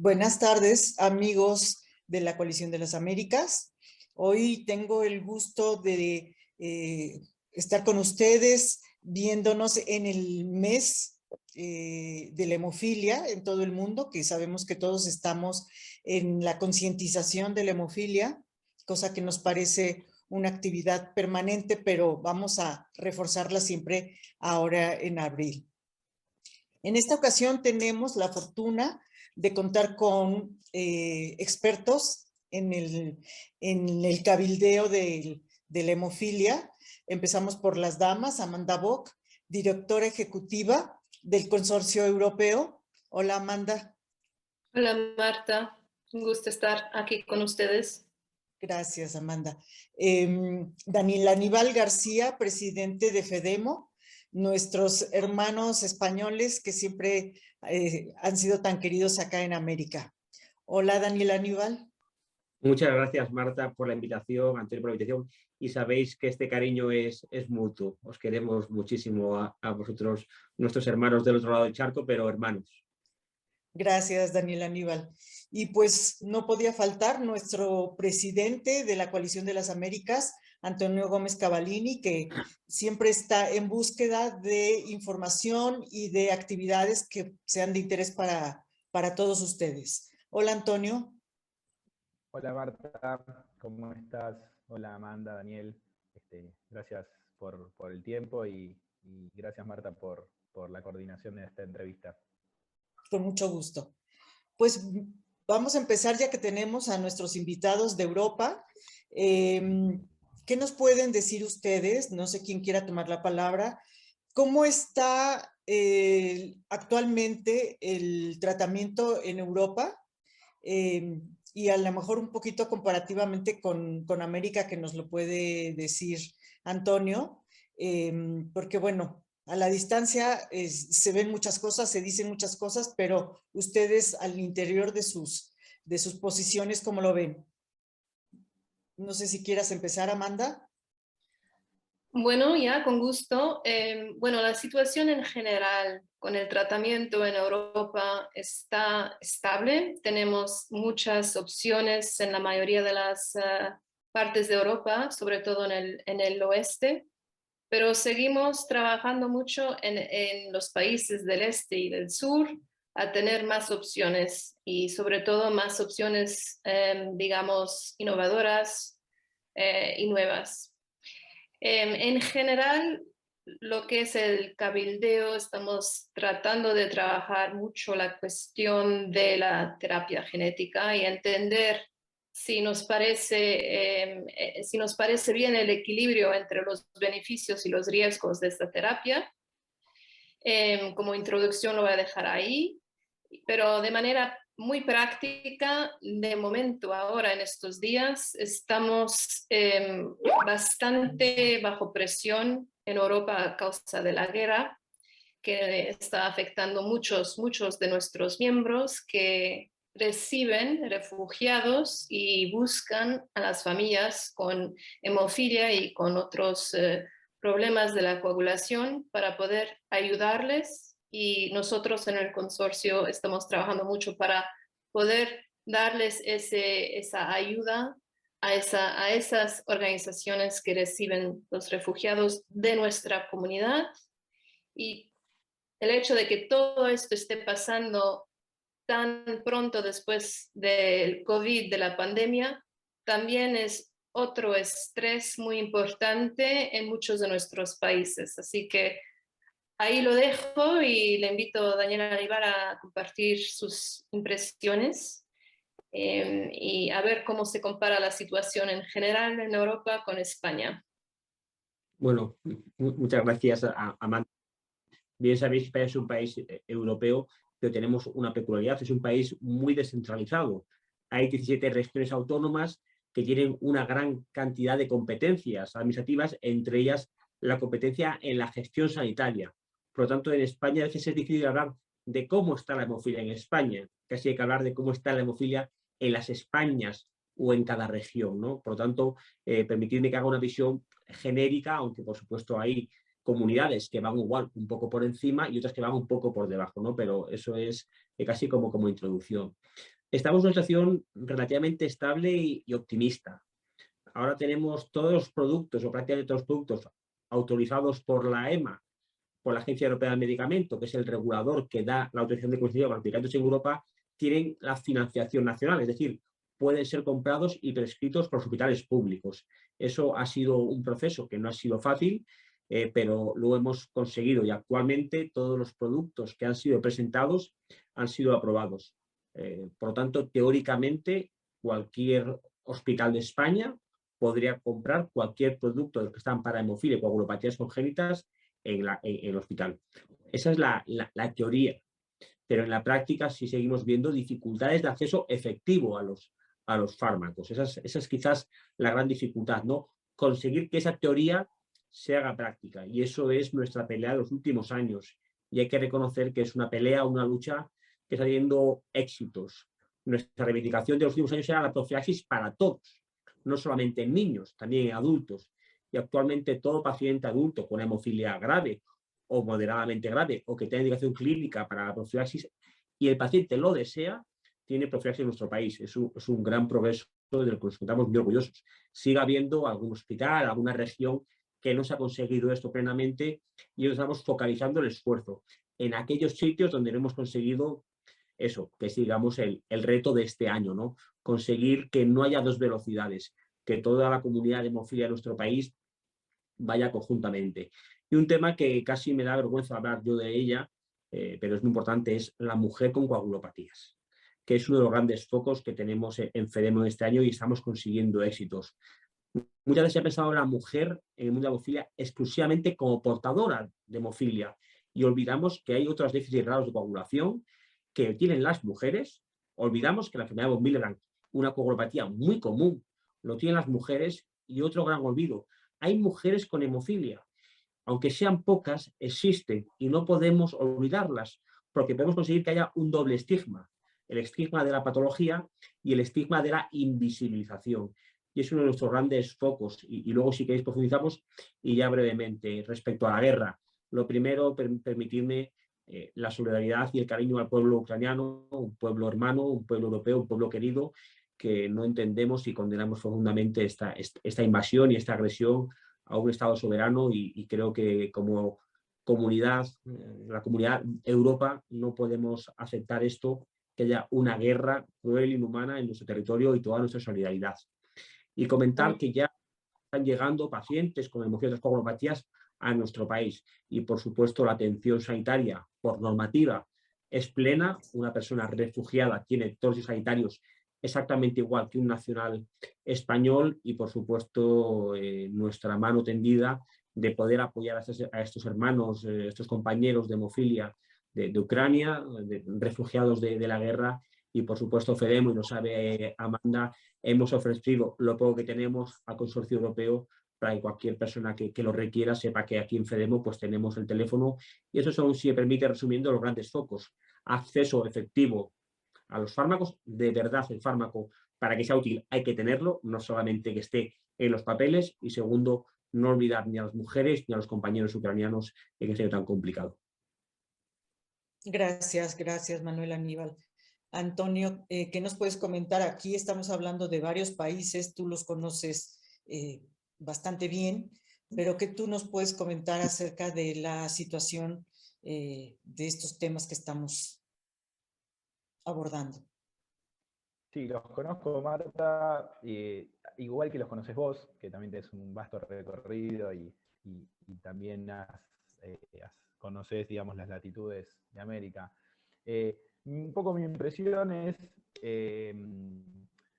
Buenas tardes, amigos de la Coalición de las Américas. Hoy tengo el gusto de estar con ustedes viéndonos en el mes de la hemofilia en todo el mundo, que sabemos que todos estamos en la concientización de la hemofilia, cosa que nos parece una actividad permanente, pero vamos a reforzarla siempre ahora en abril. En esta ocasión tenemos la fortuna de contar con expertos en el cabildeo de la hemofilia. Empezamos por las damas. Amanda Bock, directora ejecutiva del Consorcio Europeo. Hola, Amanda. Hola, Marta. Un gusto estar aquí con ustedes. Gracias, Amanda. Daniel Aníbal García, presidente de FEDEMO, nuestros hermanos españoles que siempre han sido tan queridos acá en América. Hola, Daniel Aníbal. Muchas gracias, Marta, por la invitación, Antonio, por la invitación. Y sabéis que este cariño es mutuo. Os queremos muchísimo a vosotros, nuestros hermanos del otro lado del charco, pero hermanos. Gracias, Daniel Aníbal. Y pues no podía faltar nuestro presidente de la Coalición de las Américas, Antonio Gómez Cavallini, que siempre está en búsqueda de información y de actividades que sean de interés para todos ustedes. Hola, Antonio. Hola, Marta, ¿cómo estás? Hola, Amanda, Daniel. Gracias por el tiempo y gracias, Marta, por la coordinación de esta entrevista. Con mucho gusto. Pues vamos a empezar ya que tenemos a nuestros invitados de Europa. ¿Qué nos pueden decir ustedes? No sé quién quiera tomar la palabra. ¿Cómo está actualmente el tratamiento en Europa? Y a lo mejor un poquito comparativamente con América, que nos lo puede decir Antonio, porque bueno, a la distancia se ven muchas cosas, se dicen muchas cosas, pero ustedes al interior de sus posiciones, ¿cómo lo ven? No sé si quieras empezar, Amanda. Bueno, ya con gusto. Bueno, la situación en general con el tratamiento en Europa está estable. Tenemos muchas opciones en la mayoría de las partes de Europa, sobre todo en el oeste, pero seguimos trabajando mucho en los países del este y del sur a tener más opciones y sobre todo más opciones, digamos, innovadoras y nuevas. En general, lo que es el cabildeo, estamos tratando de trabajar mucho la cuestión de la terapia genética y entender si nos parece bien el equilibrio entre los beneficios y los riesgos de esta terapia. Como introducción lo voy a dejar ahí, pero de manera muy práctica, de momento ahora en estos días estamos bastante bajo presión en Europa a causa de la guerra que está afectando muchos de nuestros miembros que reciben refugiados y buscan a las familias con hemofilia y con otros problemas de la coagulación para poder ayudarles, y nosotros en el consorcio estamos trabajando mucho para poder darles esa ayuda a esas organizaciones que reciben los refugiados de nuestra comunidad. Y el hecho de que todo esto esté pasando tan pronto después del COVID, de la pandemia, también es otro estrés muy importante en muchos de nuestros países. Así que ahí lo dejo y le invito a Daniel Aníbal a compartir sus impresiones y a ver cómo se compara la situación en general en Europa con España. Bueno, muchas gracias, Amanda. Bien sabéis que España es un país europeo, pero tenemos una peculiaridad, es un país muy descentralizado. Hay 17 regiones autónomas que tienen una gran cantidad de competencias administrativas, entre ellas la competencia en la gestión sanitaria. Por lo tanto, en España a veces es difícil hablar de cómo está la hemofilia en España, casi hay que hablar de cómo está la hemofilia en las Españas o en cada región, ¿no? Por lo tanto, permitidme que haga una visión genérica, aunque por supuesto hay comunidades que van igual un poco por encima y otras que van un poco por debajo, ¿no? Pero eso es casi como introducción. Estamos en una situación relativamente estable y optimista. Ahora tenemos todos los productos, o prácticamente todos los productos, autorizados por la EMA, por la Agencia Europea del Medicamento, que es el regulador que da la autorización de comercio para los medicamentos en Europa, tienen la financiación nacional, es decir, pueden ser comprados y prescritos por los hospitales públicos. Eso ha sido un proceso que no ha sido fácil, pero lo hemos conseguido y actualmente todos los productos que han sido presentados han sido aprobados. Por lo tanto, teóricamente, cualquier hospital de España podría comprar cualquier producto de los que están para hemofilia y coagulopatías congénitas en el hospital. Esa es la teoría, pero en la práctica sí seguimos viendo dificultades de acceso efectivo a los fármacos. Esa es quizás la gran dificultad, ¿no? Conseguir que esa teoría se haga práctica, y eso es nuestra pelea de los últimos años, y hay que reconocer que es una pelea, una lucha que está teniendo éxitos. Nuestra reivindicación de los últimos años era la profilaxis para todos, no solamente en niños, también en adultos, y actualmente todo paciente adulto con hemofilia grave o moderadamente grave o que tenga indicación clínica para la profilaxis y el paciente lo desea, tiene profilaxis en nuestro país. Es un gran progreso del que nos encontramos muy orgullosos. Sigue habiendo algún hospital, alguna región que no se ha conseguido esto plenamente, y estamos focalizando el esfuerzo en aquellos sitios donde no hemos conseguido eso, que es, digamos, el reto de este año, ¿no? Conseguir que no haya dos velocidades, que toda la comunidad de hemofilia de nuestro país vaya conjuntamente. Y un tema que casi me da vergüenza hablar yo de ella, pero es muy importante, es la mujer con coagulopatías, que es uno de los grandes focos que tenemos en FEDEMO este año y estamos consiguiendo éxitos. Muchas veces se ha pensado en la mujer en el mundo de la hemofilia exclusivamente como portadora de hemofilia, y olvidamos que hay otros déficits raros de coagulación que tienen las mujeres. Olvidamos que la enfermedad de von Willebrand, una coagulopatía muy común, lo tienen las mujeres. Y otro gran olvido, hay mujeres con hemofilia. Aunque sean pocas, existen y no podemos olvidarlas, porque podemos conseguir que haya un doble estigma: el estigma de la patología y el estigma de la invisibilización. Y es uno de nuestros grandes focos. Y luego, si queréis, profundizamos. Y ya brevemente, respecto a la guerra, lo primero, permitidme la solidaridad y el cariño al pueblo ucraniano, un pueblo hermano, un pueblo europeo, un pueblo querido, que no entendemos y condenamos profundamente esta invasión y esta agresión a un Estado soberano, y creo que como comunidad, la comunidad Europa, no podemos aceptar esto, que haya una guerra cruel e inhumana en nuestro territorio, y toda nuestra solidaridad. Y comentar que ya están llegando pacientes con hemofilia y coagulopatías a nuestro país, y por supuesto la atención sanitaria por normativa es plena. Una persona refugiada tiene todos los sanitarios exactamente igual que un nacional español, y por supuesto nuestra mano tendida de poder apoyar a estos hermanos, estos compañeros de hemofilia de Ucrania, refugiados de la guerra. Y por supuesto FEDEMO, y lo sabe Amanda, hemos ofrecido lo poco que tenemos al Consorcio Europeo para que cualquier persona que lo requiera sepa que aquí en FEDEMO pues tenemos el teléfono. Y eso son, si me permite, resumiendo, los grandes focos: acceso efectivo a los fármacos. De verdad, el fármaco, para que sea útil, hay que tenerlo, no solamente que esté en los papeles. Y segundo, no olvidar ni a las mujeres ni a los compañeros ucranianos en este año tan complicado. Gracias, gracias, Manuel Aníbal. Antonio, ¿qué nos puedes comentar? Aquí estamos hablando de varios países, tú los conoces bastante bien, pero ¿qué tú nos puedes comentar acerca de la situación de estos temas que estamos abordando? Sí, los conozco, Marta, igual que los conoces vos, que también tenés un vasto recorrido y también conoces, digamos, las latitudes de América. Un poco mi impresión es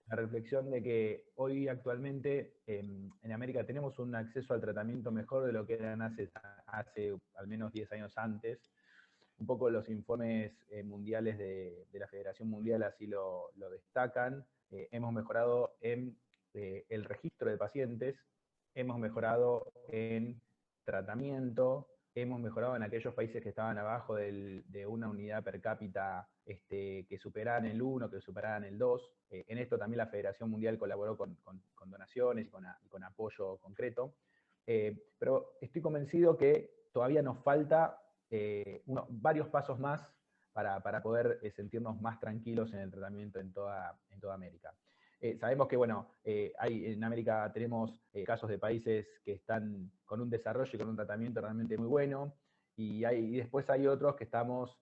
la reflexión de que hoy actualmente en América tenemos un acceso al tratamiento mejor de lo que eran hace al menos 10 años antes. Un poco los informes mundiales de la Federación Mundial así lo destacan. Hemos mejorado en el registro de pacientes, hemos mejorado en tratamiento, hemos mejorado en aquellos países que estaban abajo de una unidad per cápita que superaran el 1, que superaran el 2. En esto también la Federación Mundial colaboró con donaciones y con apoyo concreto. Pero estoy convencido que todavía nos falta varios pasos más para poder sentirnos más tranquilos en el tratamiento en toda América. Sabemos que, bueno, en América tenemos casos de países que están con un desarrollo y con un tratamiento realmente muy bueno, y después hay otros que estamos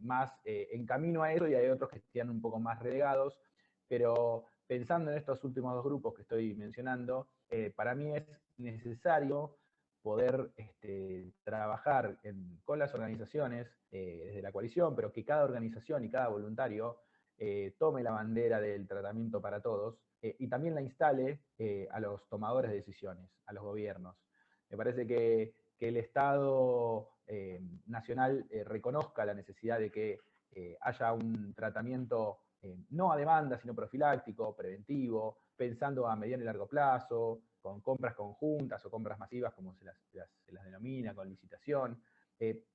más en camino a eso, y hay otros que están un poco más relegados, pero pensando en estos últimos dos grupos que estoy mencionando, para mí es necesario poder trabajar con las organizaciones desde la coalición, pero que cada organización y cada voluntario tome la bandera del tratamiento para todos y también la instale a los tomadores de decisiones, a los gobiernos. Me parece que el Estado nacional reconozca la necesidad de que haya un tratamiento no a demanda, sino profiláctico, preventivo, pensando a mediano y largo plazo, con compras conjuntas o compras masivas, como se las denomina, con licitación,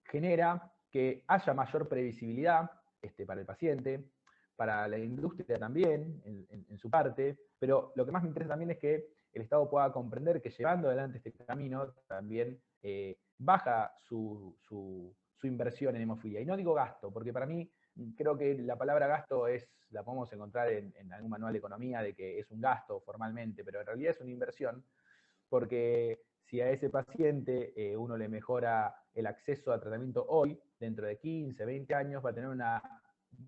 genera que haya mayor previsibilidad para el paciente, para la industria también, en su parte, pero lo que más me interesa también es que el Estado pueda comprender que llevando adelante este camino también baja su inversión en hemofilia. Y no digo gasto, porque para mí creo que la palabra gasto la podemos encontrar en algún manual de economía de que es un gasto formalmente, pero en realidad es una inversión, porque si a ese paciente uno le mejora el acceso a tratamiento hoy, dentro de 15, 20 años va a tener una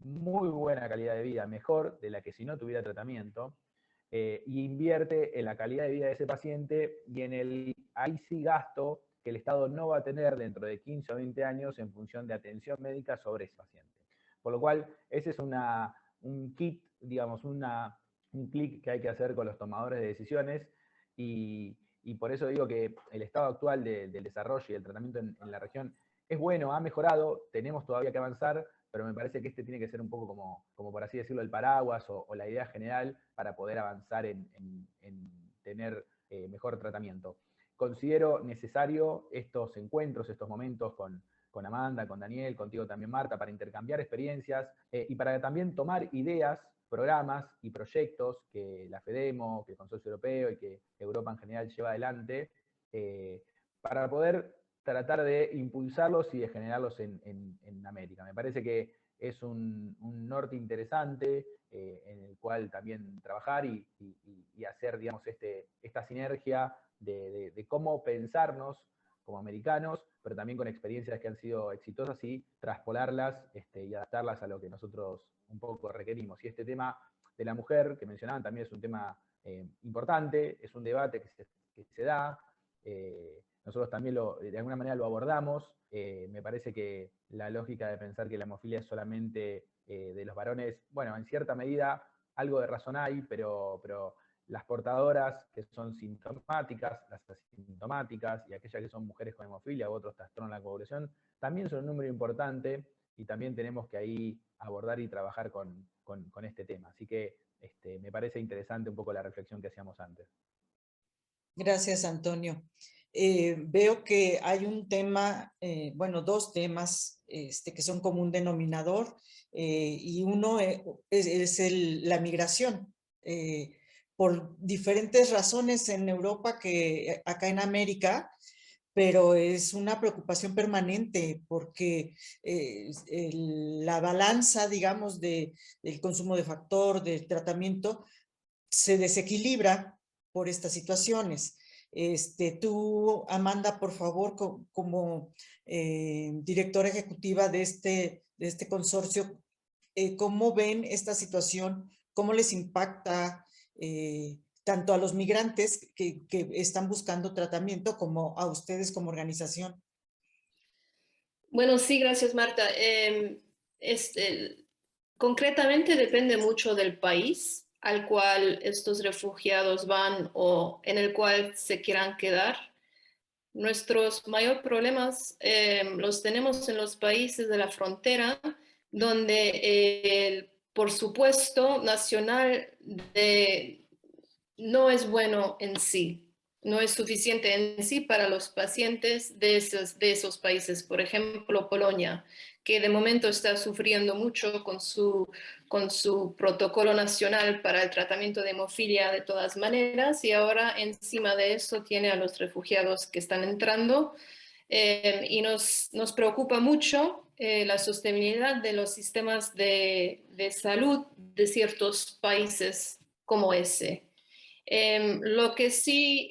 muy buena calidad de vida, mejor de la que si no tuviera tratamiento, y invierte en la calidad de vida de ese paciente y en el ahí sí gasto que el Estado no va a tener dentro de 15 o 20 años en función de atención médica sobre ese paciente. Por lo cual, ese es un kit, digamos, un clic que hay que hacer con los tomadores de decisiones, y por eso digo que el estado actual del desarrollo y del tratamiento en la región es bueno, ha mejorado, tenemos todavía que avanzar, pero me parece que tiene que ser un poco como por así decirlo, el paraguas o la idea general para poder avanzar en tener mejor tratamiento. Considero necesario estos encuentros, estos momentos con Amanda, con Daniel, contigo también Marta, para intercambiar experiencias y para también tomar ideas, programas y proyectos que la FEDEMO, que el Consorcio Europeo y que Europa en general lleva adelante, para poder tratar de impulsarlos y de generarlos en América. Me parece que es un norte interesante en el cual también trabajar y hacer, digamos, esta sinergia de cómo pensarnos como americanos, pero también con experiencias que han sido exitosas y traspolarlas y adaptarlas a lo que nosotros un poco requerimos. Y este tema de la mujer que mencionaban también es un tema importante, es un debate que se da. Nosotros también de alguna manera lo abordamos. Me parece que la lógica de pensar que la hemofilia es solamente de los varones, bueno, en cierta medida algo de razón hay, pero las portadoras que son sintomáticas, las asintomáticas y aquellas que son mujeres con hemofilia u otros trastornos de la coagulación, también son un número importante y también tenemos que ahí abordar y trabajar con este tema. Así que me parece interesante un poco la reflexión que hacíamos antes. Gracias, Antonio. Veo que hay un tema, bueno, dos temas que son común denominador, y uno es la migración. Por diferentes razones en Europa que acá en América, pero es una preocupación permanente porque la balanza, digamos, del consumo de factor, del tratamiento, se desequilibra por estas situaciones. Tú, Amanda, por favor, como directora ejecutiva de este consorcio, ¿cómo ven esta situación? ¿Cómo les impacta tanto a los migrantes que están buscando tratamiento como a ustedes como organización? Bueno, sí, gracias, Marta. Concretamente depende mucho del país al cual estos refugiados van o en el cual se quieran quedar. Nuestros mayores problemas los tenemos en los países de la frontera, donde el presupuesto nacional no es bueno en sí, no es suficiente en sí para los pacientes de esos países. Por ejemplo, Polonia, que de momento está sufriendo mucho con su protocolo nacional para el tratamiento de hemofilia de todas maneras, y ahora encima de eso tiene a los refugiados que están entrando. y nos preocupa mucho la sostenibilidad de los sistemas de salud de ciertos países como ese. Lo que sí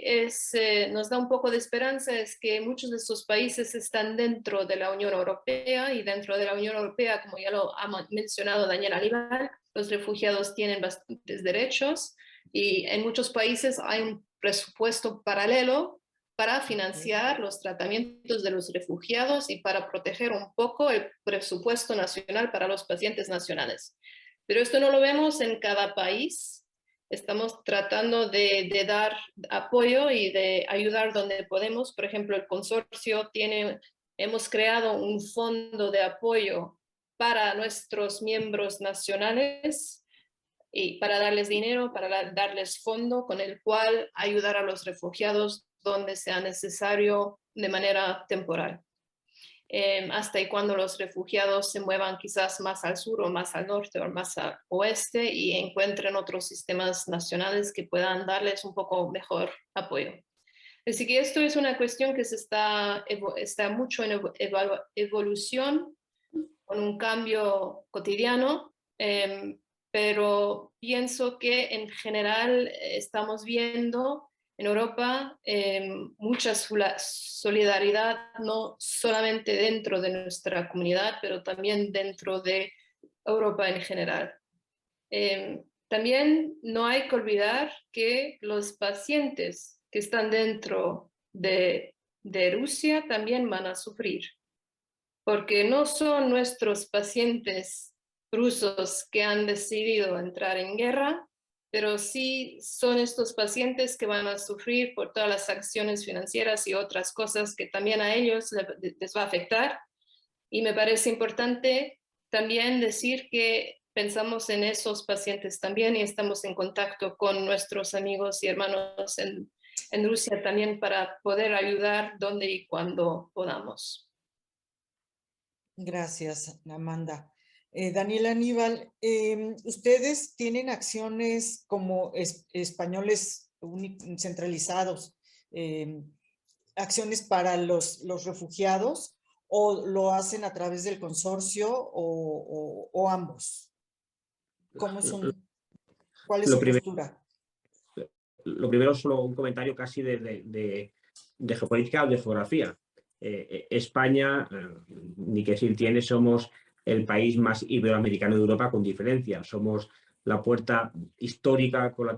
nos da un poco de esperanza es que muchos de estos países están dentro de la Unión Europea, y dentro de la Unión Europea, como ya lo ha mencionado Daniel Aníbal, los refugiados tienen bastantes derechos, y en muchos países hay un presupuesto paralelo para financiar los tratamientos de los refugiados y para proteger un poco el presupuesto nacional para los pacientes nacionales. Pero esto no lo vemos en cada país. Estamos tratando de dar apoyo y de ayudar donde podemos. Por ejemplo, el consorcio hemos creado un fondo de apoyo para nuestros miembros nacionales y para darles dinero, para darles fondo con el cual ayudar a los refugiados donde sea necesario de manera temporal. Hasta y cuando los refugiados se muevan quizás más al sur o más al norte o más al oeste y encuentren otros sistemas nacionales que puedan darles un poco mejor apoyo. Así que esto es una cuestión que está mucho en evolución, con un cambio cotidiano, pero pienso que en general estamos viendo en Europa mucha solidaridad, no solamente dentro de nuestra comunidad, pero también dentro de Europa en general. También no hay que olvidar que los pacientes que están dentro de Rusia también van a sufrir, porque no son nuestros pacientes rusos que han decidido entrar en guerra, pero sí son estos pacientes que van a sufrir por todas las acciones financieras y otras cosas que también a ellos les va a afectar. Y me parece importante también decir que pensamos en esos pacientes también y estamos en contacto con nuestros amigos y hermanos en Rusia también para poder ayudar donde y cuando podamos. Gracias, Amanda. Daniel Aníbal, ustedes tienen acciones como españoles centralizados, acciones para los refugiados, o lo hacen a través del consorcio o ambos. ¿Cuál es su postura? Lo primero, solo un comentario casi de geopolítica o de geografía. España, ni que decir tiene, somos el país más iberoamericano de Europa con diferencia. Somos la puerta histórica con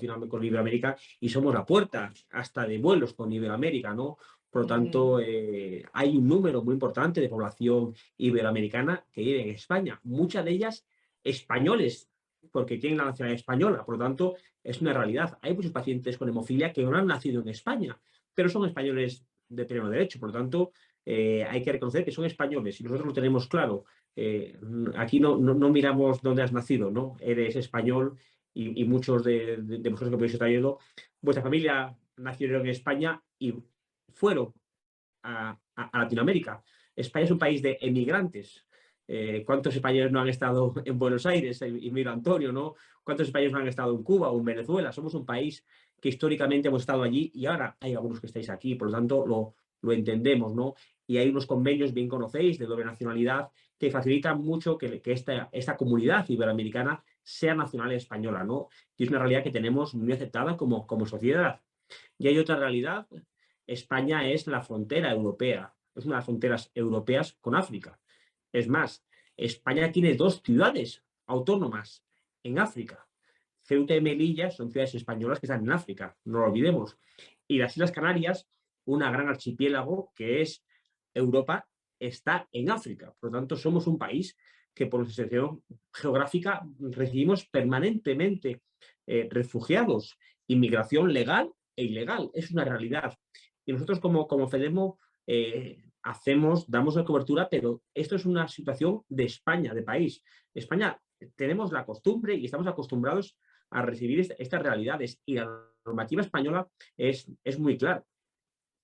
Iberoamérica y somos la puerta hasta de vuelos con Iberoamérica, ¿no? Por lo tanto, hay un número muy importante de población iberoamericana que vive en España, muchas de ellas españoles, porque tienen la nacionalidad española. Por lo tanto, es una realidad. Hay muchos pacientes con hemofilia que no han nacido en España, pero son españoles de pleno derecho. Por lo tanto, hay que reconocer que son españoles y nosotros lo tenemos claro. Aquí no miramos dónde has nacido, ¿no? Eres español y muchos de vosotros que podéis estar yendo, vuestra familia nacieron en España y fueron a Latinoamérica. España es un país de emigrantes. ¿Cuántos españoles no han estado en Buenos Aires? Y mira, Antonio, ¿no? ¿Cuántos españoles no han estado en Cuba o en Venezuela? Somos un país que históricamente hemos estado allí y ahora hay algunos que estáis aquí, por lo tanto lo entendemos, ¿no? Y hay unos convenios, bien conocéis, de doble nacionalidad que facilitan mucho que esta comunidad iberoamericana sea nacional española, ¿no? Y es una realidad que tenemos muy aceptada como sociedad. Y hay otra realidad. España es la frontera europea, es una de las fronteras europeas con África. Es más, España tiene 2 ciudades autónomas en África. Ceuta y Melilla son ciudades españolas que están en África, no lo olvidemos. Y las Islas Canarias, una gran archipiélago que es Europa, está en África. Por lo tanto, somos un país que por nuestra situación geográfica recibimos permanentemente refugiados, inmigración legal e ilegal. Es una realidad. Y nosotros como FEDEMO damos la cobertura, pero esto es una situación de España, de país. España tenemos la costumbre y estamos acostumbrados a recibir estas realidades y la normativa española es muy clara.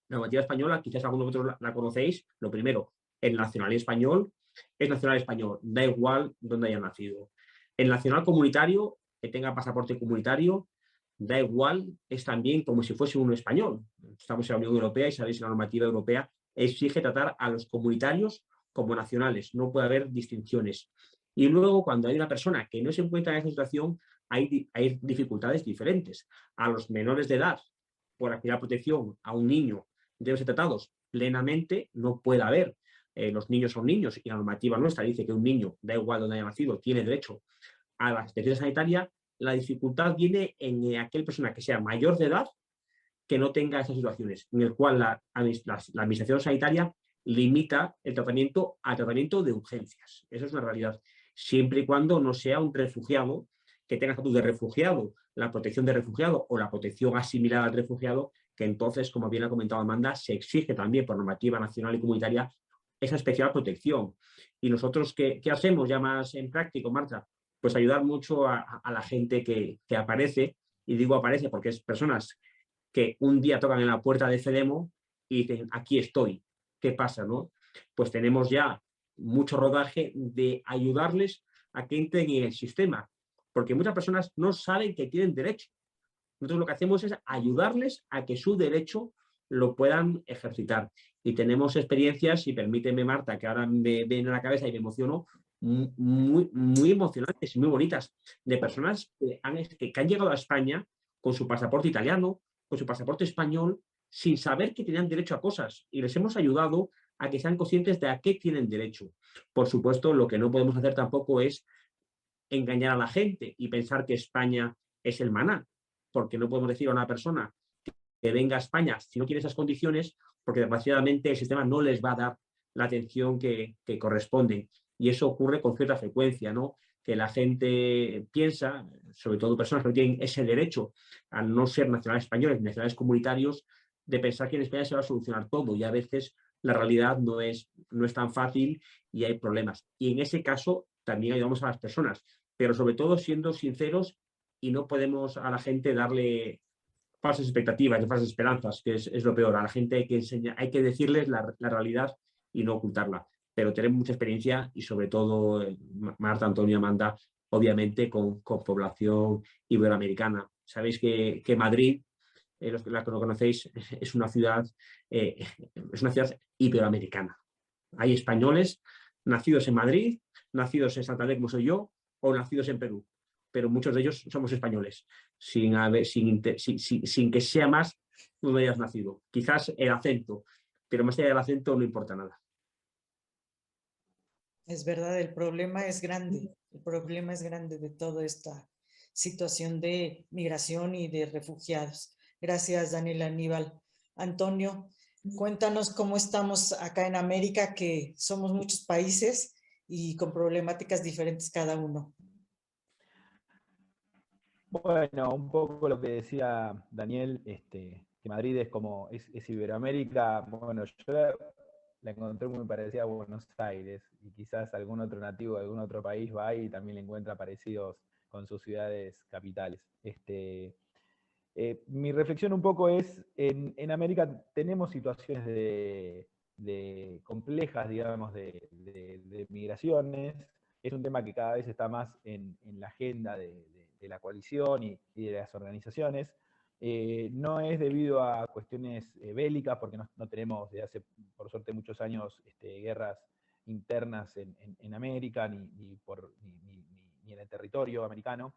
La normativa española, quizás algunos de vosotros la conocéis, lo primero, el nacional español es nacional español, da igual dónde haya nacido. El nacional comunitario, que tenga pasaporte comunitario, da igual, es también como si fuese un español. Estamos en la Unión Europea y sabéis que la normativa europea exige tratar a los comunitarios como nacionales, no puede haber distinciones. Y luego, cuando hay una persona que no se encuentra en esa situación, hay dificultades diferentes. A los menores de edad, por activar protección a un niño, deben ser tratados plenamente, no puede haber. Los niños son niños y la normativa nuestra dice que un niño, da igual donde haya nacido, tiene derecho a la asistencia sanitaria. La dificultad viene en aquella persona que sea mayor de edad que no tenga esas situaciones, en el cual la administración sanitaria limita el tratamiento a tratamiento de urgencias. Eso es una realidad. Siempre y cuando no sea un refugiado que tenga estatus de refugiado, la protección de refugiado o la protección asimilada al refugiado, que entonces, como bien ha comentado Amanda, se exige también por normativa nacional y comunitaria esa especial protección. ¿Y nosotros qué hacemos ya más en práctico, Marta? Pues ayudar mucho a la gente que aparece, y digo aparece porque es personas que un día tocan en la puerta de FEDEMO y dicen, aquí estoy, ¿qué pasa, no? Pues tenemos ya mucho rodaje de ayudarles a que entren en el sistema, porque muchas personas no saben que tienen derecho. Nosotros lo que hacemos es ayudarles a que su derecho lo puedan ejercitar. Y tenemos experiencias, y permíteme, Marta, que ahora me viene a la cabeza y me emociono, muy emocionantes y muy bonitas, de personas que han llegado a España con su pasaporte italiano, con su pasaporte español, sin saber que tenían derecho a cosas. Y les hemos ayudado a que sean conscientes de a qué tienen derecho. Por supuesto, lo que no podemos hacer tampoco es engañar a la gente y pensar que España es el maná, porque no podemos decir a una persona que venga a España si no quiere esas condiciones, porque desgraciadamente el sistema no les va a dar la atención que corresponde. Y eso ocurre con cierta frecuencia, ¿no? Que la gente piensa, sobre todo personas que no tienen ese derecho, al no ser nacionales españoles, nacionales comunitarios, de pensar que en España se va a solucionar todo, y a veces la realidad no es tan fácil y hay problemas. Y en ese caso también ayudamos a las personas, pero sobre todo siendo sinceros, y no podemos a la gente darle falsas expectativas, falsas esperanzas, que es lo peor. A la gente hay que decirles la realidad y no ocultarla. Pero tenemos mucha experiencia y sobre todo Marta, Antonio, Amanda, obviamente con población iberoamericana. Sabéis que Madrid, los que lo conocéis, es una ciudad iberoamericana. Hay españoles nacidos en Madrid, nacidos en Santander, como soy yo, o nacidos en Perú, pero muchos de ellos somos españoles, sin que sea más donde hayas nacido. Quizás el acento, pero más allá del acento no importa nada. Es verdad, el problema es grande de toda esta situación de migración y de refugiados. Gracias, Daniel Aníbal. Antonio, cuéntanos cómo estamos acá en América, que somos muchos países y con problemáticas diferentes cada uno. Bueno, un poco lo que decía Daniel, que Madrid es Iberoamérica. Bueno, yo la encontré muy parecida a Buenos Aires, y quizás algún otro nativo de algún otro país va y también le encuentra parecidos con sus ciudades capitales. Mi reflexión un poco es, en América tenemos situaciones de complejas, digamos, de migraciones. Es un tema que cada vez está más en la agenda de la coalición y de las organizaciones. No es debido a cuestiones bélicas, porque no tenemos desde hace, por suerte, muchos años guerras internas en América, ni en el territorio americano.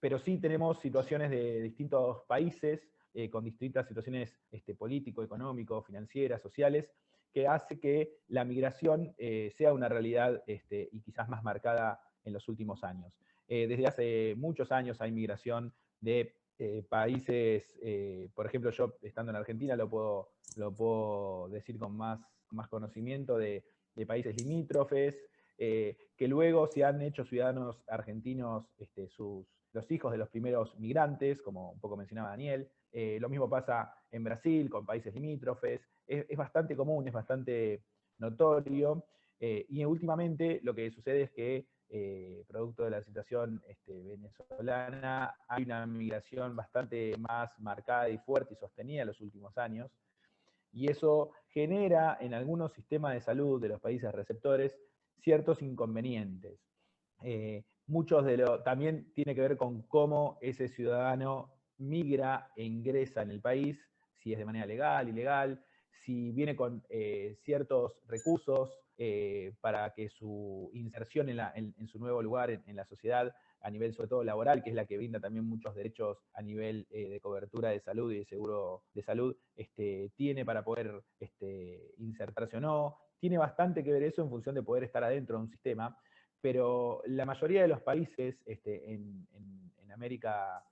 Pero sí tenemos situaciones de distintos países, con distintas situaciones político, económico, financieras, sociales, que hace que la migración sea una realidad y quizás más marcada en los últimos años. Desde hace muchos años hay migración de países, por ejemplo, yo estando en Argentina lo puedo decir con más conocimiento, de países limítrofes, que luego se han hecho ciudadanos argentinos los hijos de los primeros migrantes, como un poco mencionaba Daniel. Lo mismo pasa en Brasil, con países limítrofes. Es bastante común, es bastante notorio. Y últimamente lo que sucede es que, producto de la situación venezolana, hay una migración bastante más marcada y fuerte y sostenida en los últimos años. Y eso genera en algunos sistemas de salud de los países receptores ciertos inconvenientes. También tiene que ver con cómo ese ciudadano migra e ingresa en el país, si es de manera legal, ilegal, si viene con ciertos recursos para que su inserción en su nuevo lugar en la sociedad, a nivel sobre todo laboral, que es la que brinda también muchos derechos a nivel de cobertura de salud y de seguro de salud, tiene para poder insertarse o no. Tiene bastante que ver eso en función de poder estar adentro de un sistema, pero la mayoría de los países en América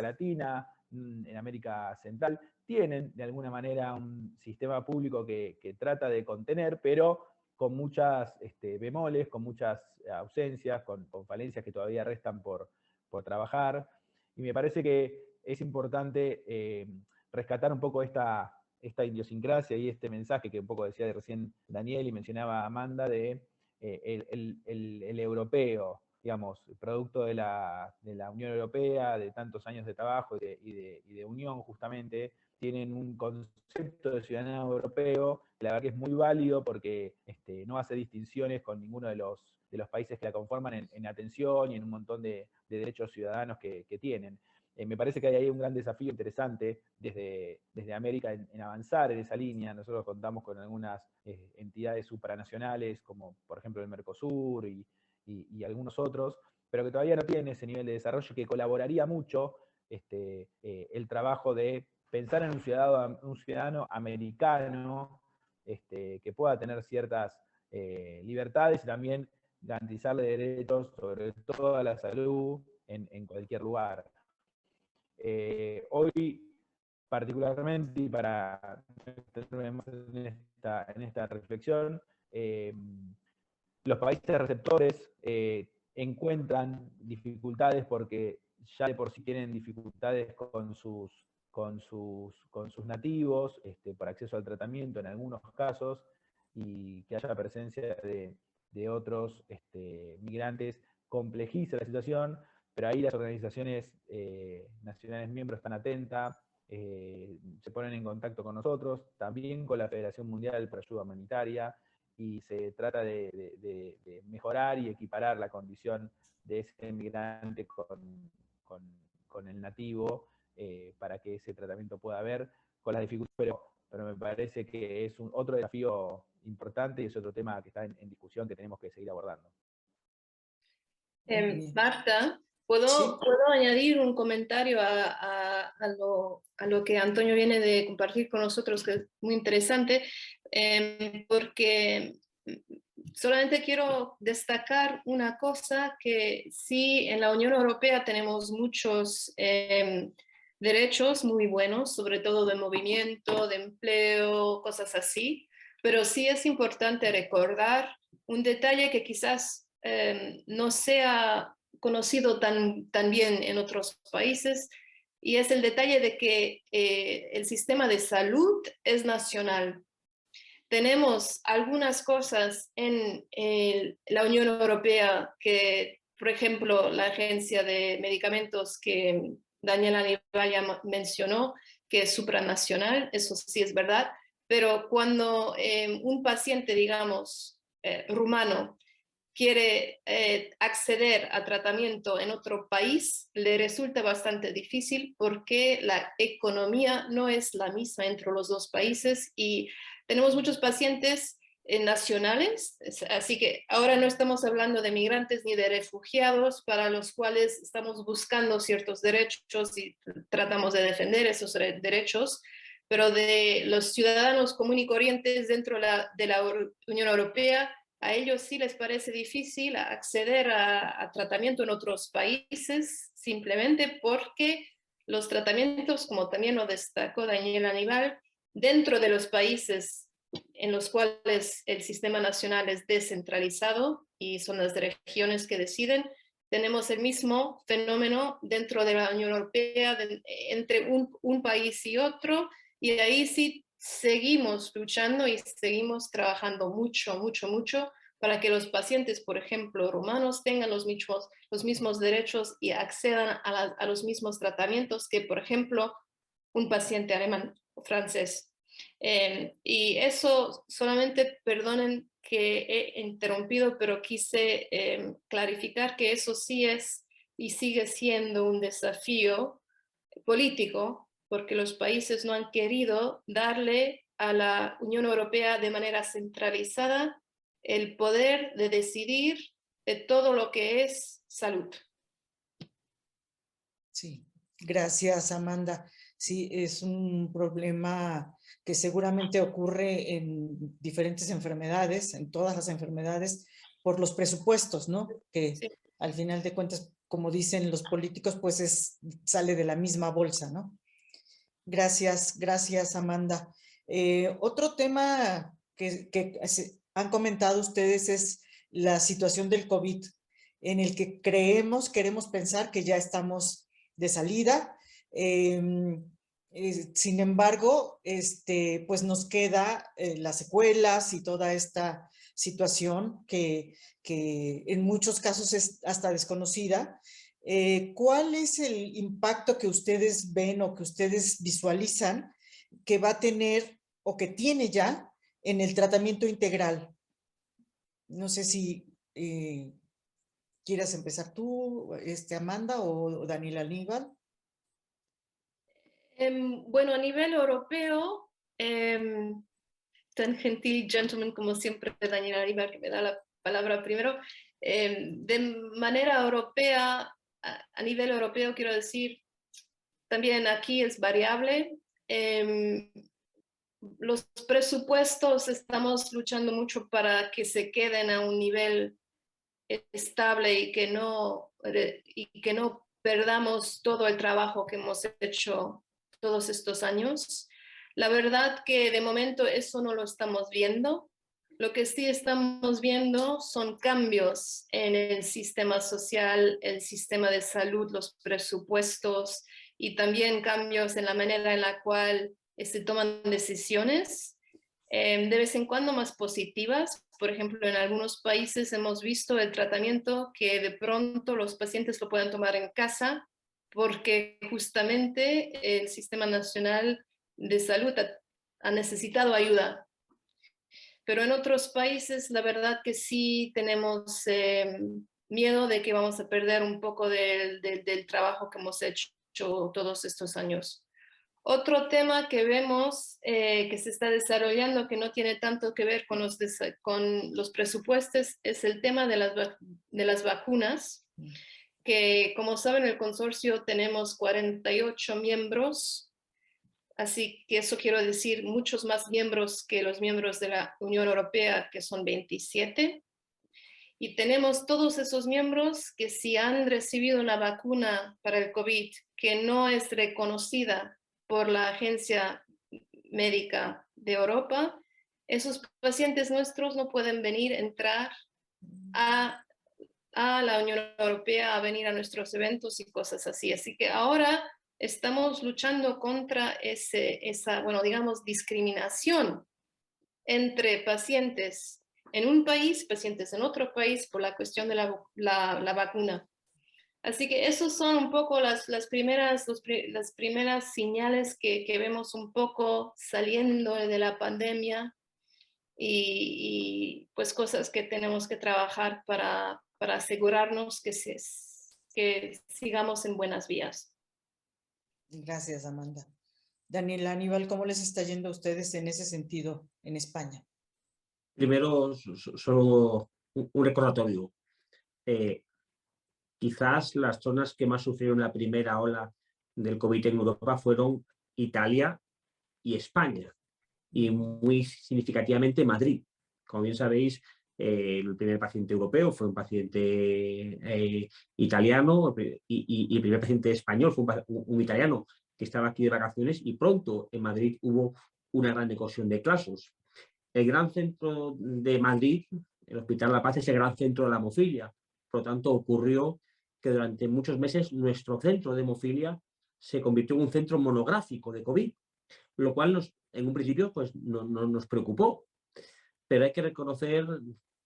Latina, en América Central, tienen de alguna manera un sistema público que trata de contener, pero con muchas bemoles, con muchas ausencias, con falencias que todavía restan por trabajar. Y me parece que es importante rescatar un poco esta idiosincrasia y este mensaje que un poco decía recién Daniel y mencionaba Amanda de el europeo, digamos, producto de la Unión Europea, de tantos años de trabajo y de unión justamente, tienen un concepto de ciudadano europeo que la verdad que es muy válido porque no hace distinciones con ninguno de los países que la conforman en atención y en un montón de derechos ciudadanos que tienen. Me parece que hay ahí un gran desafío interesante desde América en avanzar en esa línea. Nosotros contamos con algunas entidades supranacionales, como por ejemplo el Mercosur y algunos otros, pero que todavía no tienen ese nivel de desarrollo, que colaboraría mucho el trabajo de pensar en un ciudadano americano que pueda tener ciertas libertades y también garantizarle derechos, sobre todo a la salud, en cualquier lugar. Hoy, particularmente, y para meterme en esta reflexión, los países receptores encuentran dificultades porque ya de por sí tienen dificultades con sus nativos, por acceso al tratamiento en algunos casos, y que haya presencia de otros migrantes complejiza la situación, pero ahí las organizaciones nacionales miembros están atentas, se ponen en contacto con nosotros, también con la Federación Mundial para Ayuda Humanitaria, y se trata de mejorar y equiparar la condición de ese migrante con el nativo para que ese tratamiento pueda haber, con las dificultades, pero me parece que es otro desafío importante y es otro tema que está en discusión que tenemos que seguir abordando. Marta, Sí. ¿puedo añadir un comentario a lo que Antonio viene de compartir con nosotros, que es muy interesante? Porque solamente quiero destacar una cosa, que sí, en la Unión Europea tenemos muchos derechos muy buenos, sobre todo de movimiento, de empleo, cosas así, pero sí es importante recordar un detalle que quizás no sea conocido tan bien en otros países, y es el detalle de que el sistema de salud es nacional. Tenemos algunas cosas en la Unión Europea que, por ejemplo, la Agencia de Medicamentos que Daniel Aníbal ya mencionó, que es supranacional, eso sí es verdad, pero cuando un paciente, digamos, rumano, quiere acceder a tratamiento en otro país, le resulta bastante difícil porque la economía no es la misma entre los dos países, y tenemos muchos pacientes nacionales, así que ahora no estamos hablando de migrantes ni de refugiados para los cuales estamos buscando ciertos derechos y tratamos de defender esos derechos, pero de los ciudadanos comunes y corrientes dentro de la Unión Europea, a ellos sí les parece difícil acceder a tratamiento en otros países, simplemente porque los tratamientos, como también lo destacó Daniel Aníbal, dentro de los países en los cuales el sistema nacional es descentralizado y son las regiones que deciden, tenemos el mismo fenómeno dentro de la Unión Europea, entre un país y otro, y de ahí sí seguimos luchando y seguimos trabajando mucho para que los pacientes, por ejemplo, rumanos, tengan los mismos derechos y accedan a los mismos tratamientos que, por ejemplo, un paciente alemán o francés. Y eso, solamente perdonen que he interrumpido, pero quise clarificar que eso sí es y sigue siendo un desafío político, porque los países no han querido darle a la Unión Europea de manera centralizada el poder de decidir de todo lo que es salud. Sí, gracias, Amanda. Sí, es un problema que seguramente ocurre en diferentes enfermedades, en todas las enfermedades, por los presupuestos, ¿no? Que Sí. al final de cuentas, como dicen los políticos, pues sale de la misma bolsa, ¿no? Gracias, gracias, Amanda. Otro tema que han comentado ustedes es la situación del COVID, en el que queremos pensar que ya estamos de salida. Sin embargo, pues nos queda las secuelas y toda esta situación que en muchos casos es hasta desconocida. ¿Cuál es el impacto que ustedes ven o que ustedes visualizan que va a tener o que tiene ya en el tratamiento integral? No sé si quieras empezar tú, Amanda, o Daniel Aníbal. Bueno, a nivel europeo, tan gentil gentleman como siempre, Daniel Aníbal, que me da la palabra primero, de manera europea, a nivel europeo quiero decir, también aquí es variable. Los presupuestos estamos luchando mucho para que se queden a un nivel estable y que no perdamos todo el trabajo que hemos hecho todos estos años. La verdad que de momento eso no lo estamos viendo. Lo que sí estamos viendo son cambios en el sistema social, el sistema de salud, los presupuestos y también cambios en la manera en la cual se toman decisiones, de vez en cuando más positivas. Por ejemplo, en algunos países hemos visto el tratamiento que de pronto los pacientes lo puedan tomar en casa porque justamente el Sistema Nacional de Salud ha necesitado ayuda. Pero en otros países la verdad que sí tenemos miedo de que vamos a perder un poco del trabajo que hemos hecho todos estos años. Otro tema que vemos que se está desarrollando, que no tiene tanto que ver con los presupuestos, es el tema de las vacunas, que como saben, el consorcio tenemos 48 miembros, así que eso quiero decir muchos más miembros que los miembros de la Unión Europea, que son 27. Y tenemos todos esos miembros que si han recibido una vacuna para el COVID que no es reconocida por la Agencia Médica de Europa, esos pacientes nuestros no pueden entrar a la Unión Europea, a venir a nuestros eventos y cosas así. Así que ahora estamos luchando contra esa, bueno, digamos, discriminación entre pacientes en un país, pacientes en otro país por la cuestión de la vacuna. Así que esos son un poco las primeras señales que vemos un poco saliendo de la pandemia y pues cosas que tenemos que trabajar para asegurarnos que sigamos en buenas vías. Gracias, Amanda. Daniel Aníbal, ¿cómo les está yendo a ustedes en ese sentido en España? Primero, solo un recordatorio. Quizás las zonas que más sufrieron la primera ola del COVID en Europa fueron Italia y España, y muy significativamente Madrid. Como bien sabéis, el primer paciente europeo fue un paciente italiano y el primer paciente español fue un italiano que estaba aquí de vacaciones, y pronto en Madrid hubo una gran eclosión de casos. El gran centro de Madrid, el Hospital La Paz, es el gran centro de la hemofilia. Por lo tanto, ocurrió que durante muchos meses nuestro centro de hemofilia se convirtió en un centro monográfico de COVID, lo cual en un principio pues, no nos preocupó. Pero hay que reconocer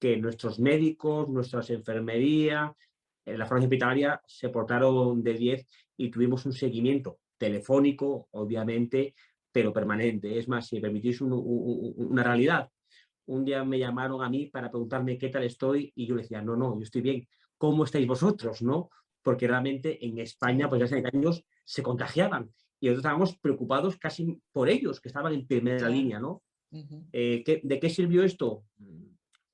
que nuestros médicos, nuestras enfermerías, la farmacia hospitalaria se portaron de 10 y tuvimos un seguimiento telefónico, obviamente, pero permanente. Es más, si me permitís una realidad, un día me llamaron a mí para preguntarme qué tal estoy y yo le decía, no, yo estoy bien. ¿Cómo estáis vosotros? ¿No? Porque realmente en España, pues ya hace años, se contagiaban y nosotros estábamos preocupados casi por ellos, que estaban en primera línea, ¿no? Ujú. ¿De qué sirvió esto?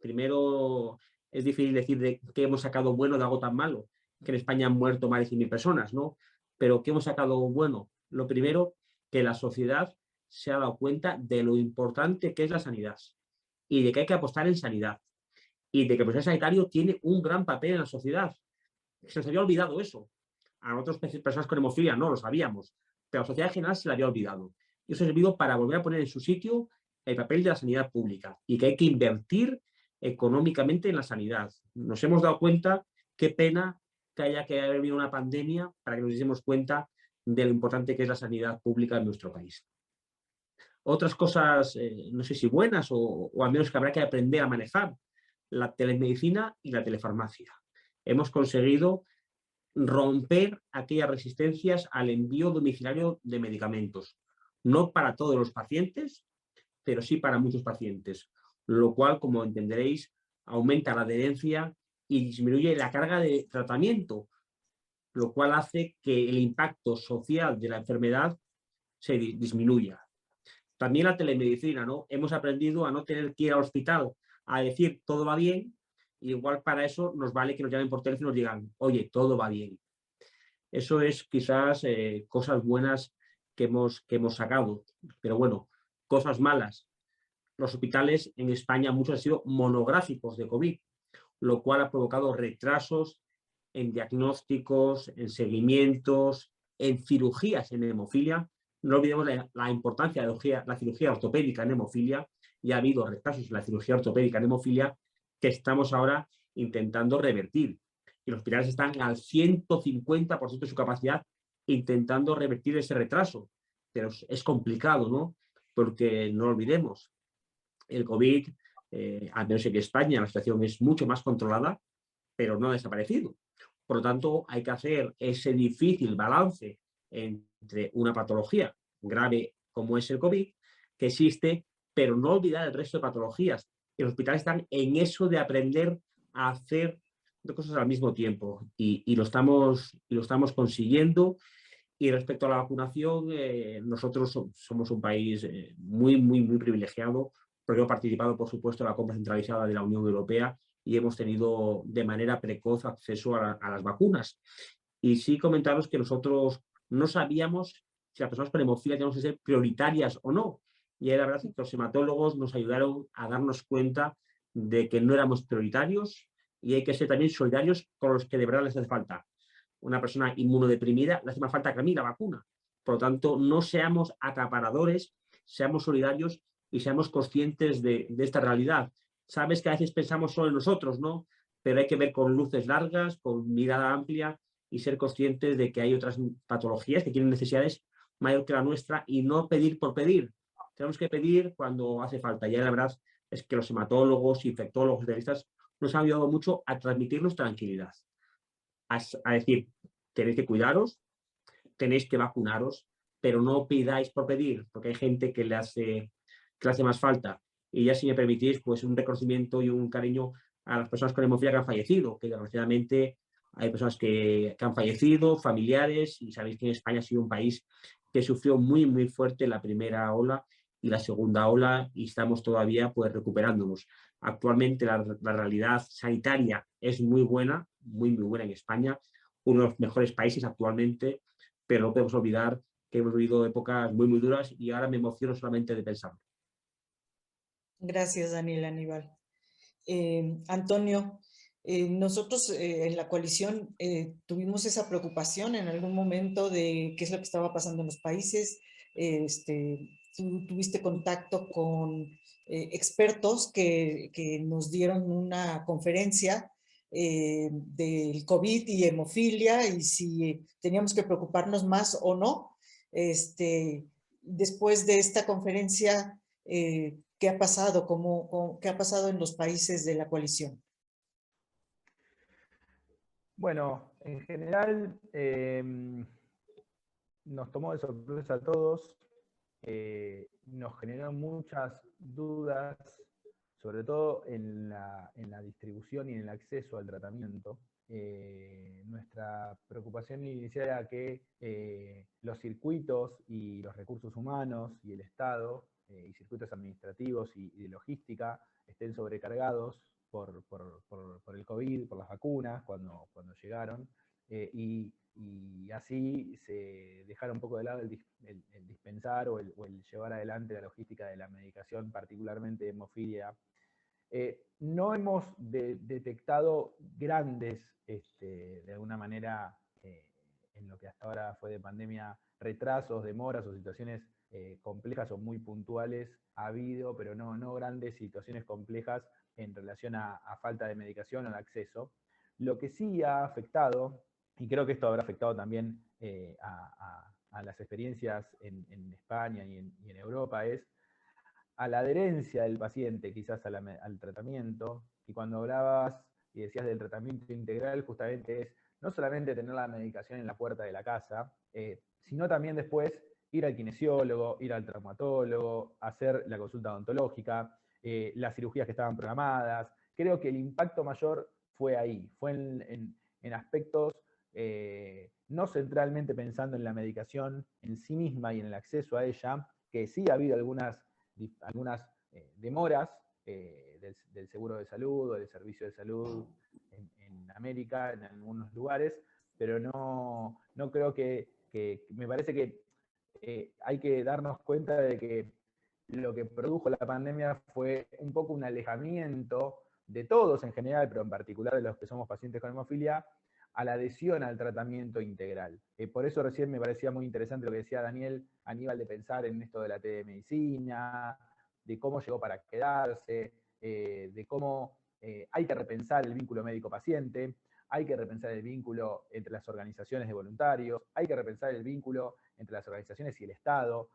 Primero, es difícil decir de qué hemos sacado bueno de algo tan malo, que en España han muerto más de 100.000 personas, ¿no? Pero ¿qué hemos sacado bueno? Lo primero, que la sociedad se ha dado cuenta de lo importante que es la sanidad y de que hay que apostar en sanidad y de que el personal sanitario tiene un gran papel en la sociedad. Se nos había olvidado eso. A nosotros, personas con hemofilia, no lo sabíamos, pero a la sociedad en general se le había olvidado. Y eso ha servido para volver a poner en su sitio el papel de la sanidad pública y que hay que invertir económicamente en la sanidad. Nos hemos dado cuenta, qué pena que haya que haber habido una pandemia para que nos diésemos cuenta de lo importante que es la sanidad pública en nuestro país. Otras cosas, no sé si buenas o al menos que habrá que aprender a manejar, la telemedicina y la telefarmacia. Hemos conseguido romper aquellas resistencias al envío domiciliario de medicamentos. No para todos los pacientes, pero sí para muchos pacientes, lo cual, como entenderéis, aumenta la adherencia y disminuye la carga de tratamiento, lo cual hace que el impacto social de la enfermedad se disminuya. También la telemedicina, ¿no? Hemos aprendido a no tener que ir al hospital a decir todo va bien, y igual para eso nos vale que nos llamen por teléfono y nos digan, oye, todo va bien. Eso es quizás cosas buenas que hemos sacado. Pero bueno, cosas malas. Los hospitales en España muchos han sido monográficos de COVID, lo cual ha provocado retrasos en diagnósticos, en seguimientos, en cirugías en hemofilia. No olvidemos la importancia de la cirugía ortopédica en hemofilia, y ha habido retrasos en la cirugía ortopédica en hemofilia que estamos ahora intentando revertir. Y los hospitales están al 150% de su capacidad intentando revertir ese retraso. Pero es complicado, ¿no? Porque no olvidemos, el COVID, al menos en España, la situación es mucho más controlada, pero no ha desaparecido. Por lo tanto, hay que hacer ese difícil balance entre una patología grave como es el COVID, que existe, pero no olvidar el resto de patologías. Y los hospitales están en eso de aprender a hacer dos cosas al mismo tiempo y lo estamos consiguiendo. Y respecto a la vacunación, nosotros somos un país muy privilegiado, porque hemos participado, por supuesto, en la compra centralizada de la Unión Europea y hemos tenido de manera precoz acceso a las vacunas. Y sí comentaros que nosotros no sabíamos si las personas con hemofilia teníamos que ser prioritarias o no. Y la verdad es que los hematólogos nos ayudaron a darnos cuenta de que no éramos prioritarios y hay que ser también solidarios con los que de verdad les hace falta. Una persona inmunodeprimida le hace más falta que a mí la vacuna. Por lo tanto, no seamos acaparadores, seamos solidarios y seamos conscientes de esta realidad. Sabes que a veces pensamos solo en nosotros, ¿no? Pero hay que ver con luces largas, con mirada amplia y ser conscientes de que hay otras patologías que tienen necesidades mayor que la nuestra y no pedir por pedir. Tenemos que pedir cuando hace falta. Y la verdad es que los hematólogos, infectólogos, especialistas nos han ayudado mucho a transmitirnos tranquilidad. A decir, tenéis que cuidaros, tenéis que vacunaros, pero no pidáis por pedir, porque hay gente que le hace más falta. Y ya, si me permitís, pues un reconocimiento y un cariño a las personas con hemofilia que han fallecido, que desgraciadamente hay personas que han fallecido, familiares, y sabéis que en España ha sido un país que sufrió muy fuerte la primera ola y la segunda ola, y estamos todavía pues recuperándonos. Actualmente la realidad sanitaria es muy buena, muy buena en España, uno de los mejores países actualmente, pero no podemos olvidar que hemos vivido épocas muy duras y ahora me emociono solamente de pensarlo. Gracias, Daniel Aníbal. Antonio, nosotros en la coalición tuvimos esa preocupación en algún momento de qué es lo que estaba pasando en los países. Tú tuviste contacto con expertos que nos dieron una conferencia del COVID y hemofilia y si teníamos que preocuparnos más o no. Después de esta conferencia, ¿qué ha pasado? ¿Qué ha pasado en los países de la coalición? Bueno, en general nos tomó de sorpresa a todos, nos generaron muchas dudas, sobre todo en la distribución y en el acceso al tratamiento. Nuestra preocupación inicial era que los circuitos y los recursos humanos y el Estado y circuitos administrativos y de logística estén sobrecargados por el COVID, por las vacunas, cuando llegaron, y así se dejara un poco de lado el dispensar o el llevar adelante la logística de la medicación, particularmente de hemofilia. No hemos detectado grandes, de alguna manera, en lo que hasta ahora fue de pandemia, retrasos, demoras o situaciones complejas o muy puntuales ha habido, pero no grandes situaciones complejas en relación a falta de medicación o de acceso. Lo que sí ha afectado, y creo que esto habrá afectado también a las experiencias en España y en Europa, es a la adherencia del paciente quizás al tratamiento, y cuando hablabas y decías del tratamiento integral, justamente es no solamente tener la medicación en la puerta de la casa, sino también después ir al kinesiólogo, ir al traumatólogo, hacer la consulta odontológica, las cirugías que estaban programadas. Creo que el impacto mayor fue ahí, fue en aspectos no centralmente pensando en la medicación en sí misma y en el acceso a ella, que sí ha habido algunas demoras del seguro de salud o del servicio de salud en América, en algunos lugares, pero no creo que me parece que hay que darnos cuenta de que lo que produjo la pandemia fue un poco un alejamiento de todos en general, pero en particular de los que somos pacientes con hemofilia, a la adhesión al tratamiento integral. Por eso recién me parecía muy interesante lo que decía Daniel Aníbal, de pensar en esto de la telemedicina, de cómo llegó para quedarse, de cómo hay que repensar el vínculo médico-paciente, hay que repensar el vínculo entre las organizaciones de voluntarios, hay que repensar el vínculo entre las organizaciones y el Estado.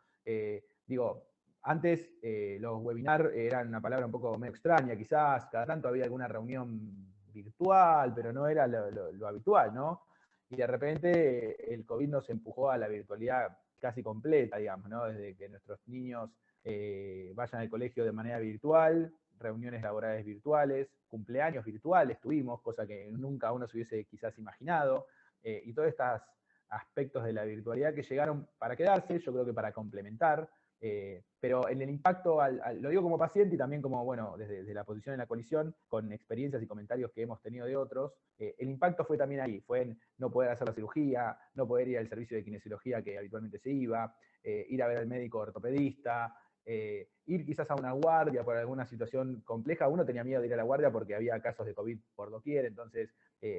Antes los webinars eran una palabra un poco medio extraña, quizás, cada tanto había alguna reunión virtual, pero no era lo habitual, ¿no? Y de repente el COVID nos empujó a la virtualidad casi completa, digamos, ¿no? Desde que nuestros niños vayan al colegio de manera virtual, reuniones laborales virtuales, cumpleaños virtuales tuvimos, cosa que nunca uno se hubiese quizás imaginado, y todos estos aspectos de la virtualidad que llegaron para quedarse, yo creo que para complementar, pero en el impacto, lo digo como paciente y también como, bueno, desde la posición en la coalición, con experiencias y comentarios que hemos tenido de otros, el impacto fue también ahí, fue en no poder hacer la cirugía, no poder ir al servicio de kinesiología que habitualmente se iba, ir a ver al médico ortopedista, ir quizás a una guardia por alguna situación compleja. Uno tenía miedo de ir a la guardia porque había casos de COVID por doquier, entonces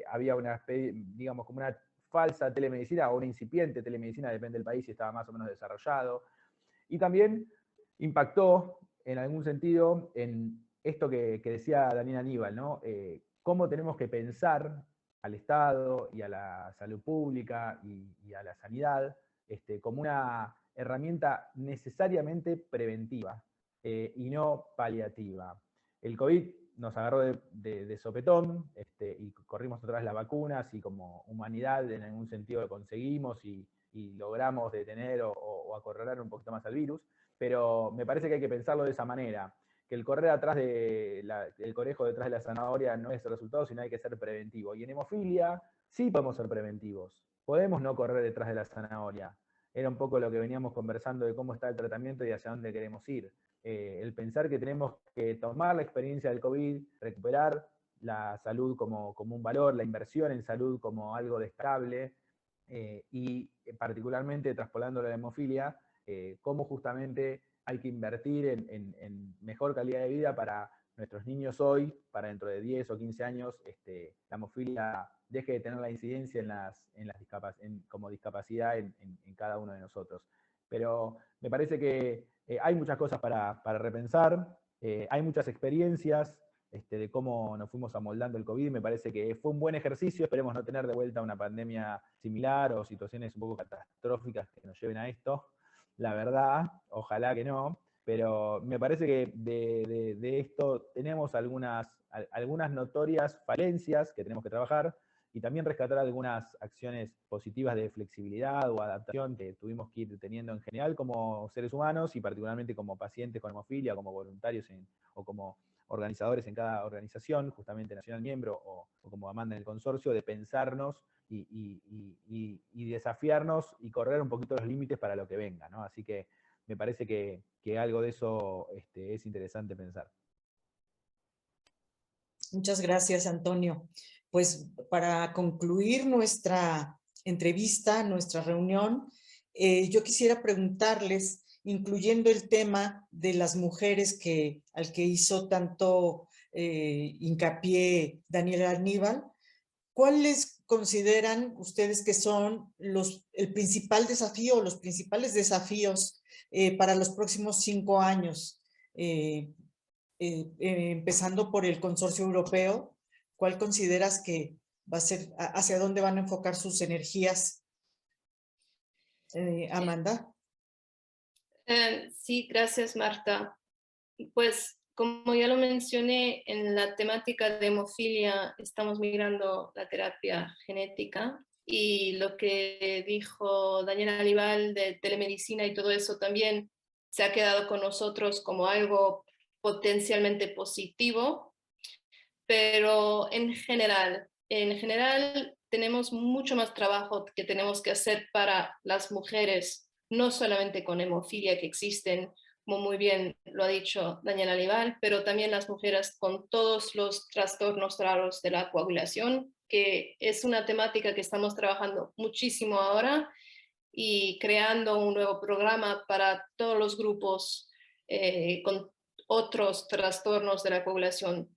había una, digamos, como una falsa telemedicina o una incipiente telemedicina, depende del país si estaba más o menos desarrollado. Y también impactó en algún sentido en esto que decía Daniel Aníbal, ¿no? Cómo tenemos que pensar al Estado y a la salud pública y a la sanidad como una herramienta necesariamente preventiva y no paliativa. El COVID nos agarró de sopetón y corrimos otra vez las vacunas y como humanidad en algún sentido lo conseguimos y logramos detener o acorralar un poquito más al virus, pero me parece que hay que pensarlo de esa manera, que el correr atrás el conejo detrás de la zanahoria no es el resultado, sino hay que ser preventivo. Y en hemofilia sí podemos ser preventivos, podemos no correr detrás de la zanahoria. Era un poco lo que veníamos conversando de cómo está el tratamiento y hacia dónde queremos ir. El pensar que tenemos que tomar la experiencia del COVID, recuperar la salud como un valor, la inversión en salud como algo destacable, y particularmente traspolando la hemofilia, cómo justamente hay que invertir en mejor calidad de vida para nuestros niños hoy, para dentro de 10 o 15 años, la hemofilia deje de tener la incidencia como discapacidad en cada uno de nosotros. Pero me parece que hay muchas cosas para repensar, hay muchas experiencias de cómo nos fuimos amoldando el COVID. Me parece que fue un buen ejercicio, esperemos no tener de vuelta una pandemia similar o situaciones un poco catastróficas que nos lleven a esto. La verdad, ojalá que no, pero me parece que de esto tenemos algunas notorias falencias que tenemos que trabajar y también rescatar algunas acciones positivas de flexibilidad o adaptación que tuvimos que ir teniendo en general como seres humanos y particularmente como pacientes con hemofilia, como voluntarios o como organizadores en cada organización, justamente nacional miembro o como Amanda en el consorcio, de pensarnos y desafiarnos y correr un poquito los límites para lo que venga, ¿no? Así que me parece que algo de eso es interesante pensar. Muchas gracias, Antonio. Pues para concluir nuestra entrevista, nuestra reunión, yo quisiera preguntarles, incluyendo el tema de las mujeres al que hizo tanto hincapié Daniel Aníbal, ¿cuáles consideran ustedes que son el principal desafío o los principales desafíos para los próximos 5 años? Empezando por el consorcio europeo, ¿cuál consideras que va a ser, hacia dónde van a enfocar sus energías? Amanda. Sí, gracias, Marta. Pues como ya lo mencioné, en la temática de hemofilia estamos mirando la terapia genética, y lo que dijo Daniel Aníbal de telemedicina y todo eso también se ha quedado con nosotros como algo potencialmente positivo, pero en general tenemos mucho más trabajo que tenemos que hacer para las mujeres, no solamente con hemofilia que existen, como muy bien lo ha dicho Daniel Aníbal, pero también las mujeres con todos los trastornos raros de la coagulación, que es una temática que estamos trabajando muchísimo ahora y creando un nuevo programa para todos los grupos con otros trastornos de la coagulación,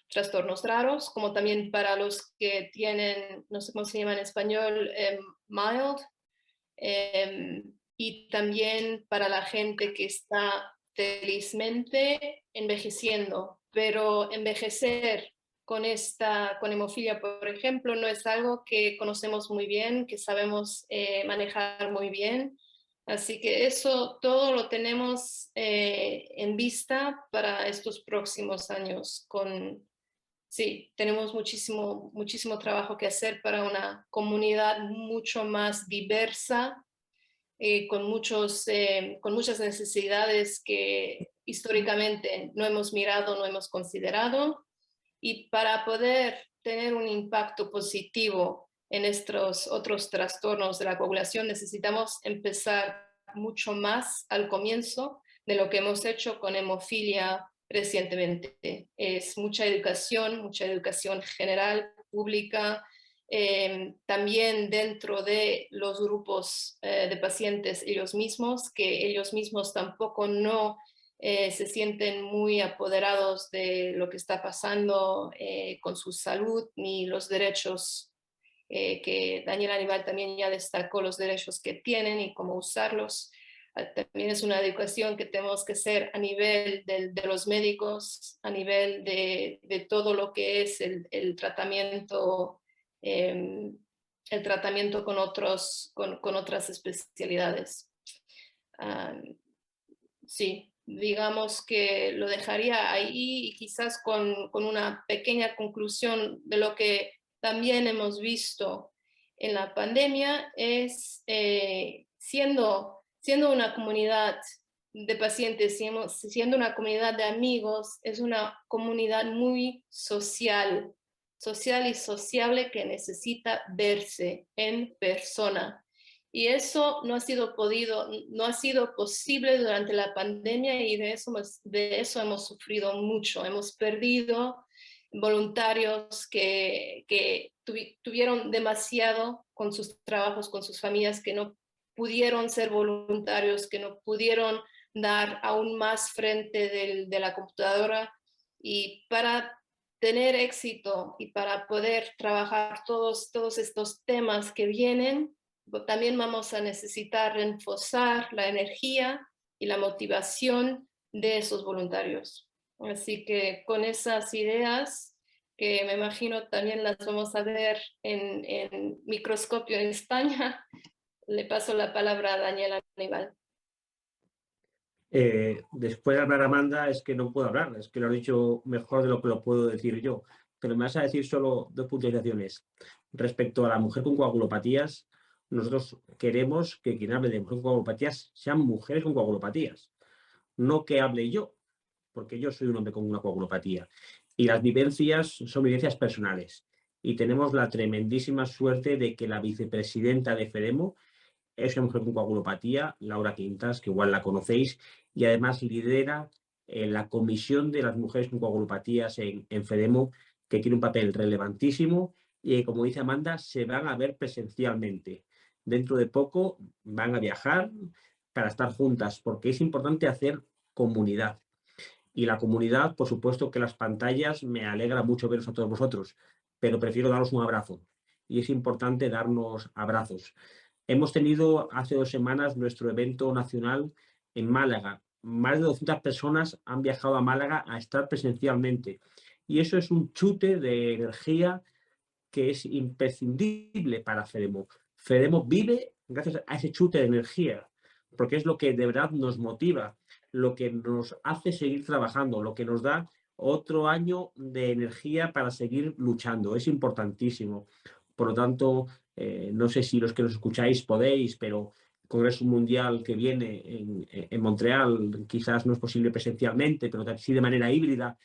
trastornos raros, como también para los que tienen, no sé cómo se llama en español, mild, y también para la gente que está felizmente envejeciendo, pero envejecer con hemofilia, por ejemplo, no es algo que conocemos muy bien, que sabemos manejar muy bien. Así que eso todo lo tenemos en vista para estos próximos años. Sí, tenemos muchísimo trabajo que hacer para una comunidad mucho más diversa, con muchas necesidades que históricamente no hemos mirado, no hemos considerado. Y para poder tener un impacto positivo en estos otros trastornos de la coagulación, necesitamos empezar mucho más al comienzo de lo que hemos hecho con hemofilia recientemente. Es mucha educación general, pública, también dentro de los grupos de pacientes ellos mismos, que ellos mismos tampoco se sienten muy apoderados de lo que está pasando con su salud, ni los derechos que Daniel Aníbal también ya destacó, los derechos que tienen y cómo usarlos. También es una educación que tenemos que hacer a nivel de los médicos, a nivel de todo lo que es el tratamiento con otras especialidades. Sí, digamos que lo dejaría ahí, y quizás con una pequeña conclusión de lo que también hemos visto en la pandemia es siendo una comunidad de pacientes, siendo una comunidad de amigos, es una comunidad muy social y sociable, que necesita verse en persona. Y eso no ha sido posible durante la pandemia, y de eso hemos sufrido mucho. Hemos perdido voluntarios que tuvieron demasiado con sus trabajos, con sus familias, que no pudieron ser voluntarios, que no pudieron dar aún más frente de la computadora. Y para tener éxito y para poder trabajar todos estos temas que vienen, también vamos a necesitar reforzar la energía y la motivación de esos voluntarios. Así que con esas ideas, que me imagino también las vamos a ver en microscopio en España, le paso la palabra a Daniel Aníbal. Después de hablar Amanda, es que no puedo hablar, es que lo has dicho mejor de lo que lo puedo decir yo, pero me vas a decir solo 2 puntualizaciones. Respecto a la mujer con coagulopatías, nosotros queremos que quien hable de mujer con coagulopatías sean mujeres con coagulopatías, no que hable yo, porque yo soy un hombre con una coagulopatía, y las vivencias son vivencias personales, y tenemos la tremendísima suerte de que la vicepresidenta de FEDEMO es una mujer con coagulopatía, Laura Quintas, que igual la conocéis, y además lidera la comisión de las mujeres con coagulopatías en FEDEMO, que tiene un papel relevantísimo y como dice Amanda, se van a ver presencialmente. Dentro de poco van a viajar para estar juntas, porque es importante hacer comunidad. Y la comunidad, por supuesto que las pantallas, me alegra mucho veros a todos vosotros, pero prefiero daros un abrazo. Y es importante darnos abrazos. Hemos tenido hace 2 semanas nuestro evento nacional en Málaga. Más de 200 personas han viajado a Málaga a estar presencialmente. Y eso es un chute de energía que es imprescindible para FEDEMO. FEDEMO vive gracias a ese chute de energía, porque es lo que de verdad nos motiva, lo que nos hace seguir trabajando, lo que nos da otro año de energía para seguir luchando. Es importantísimo. Por lo tanto, no sé si los que nos escucháis podéis, pero el Congreso Mundial que viene en Montreal quizás no es posible presencialmente, pero sí de manera híbrida,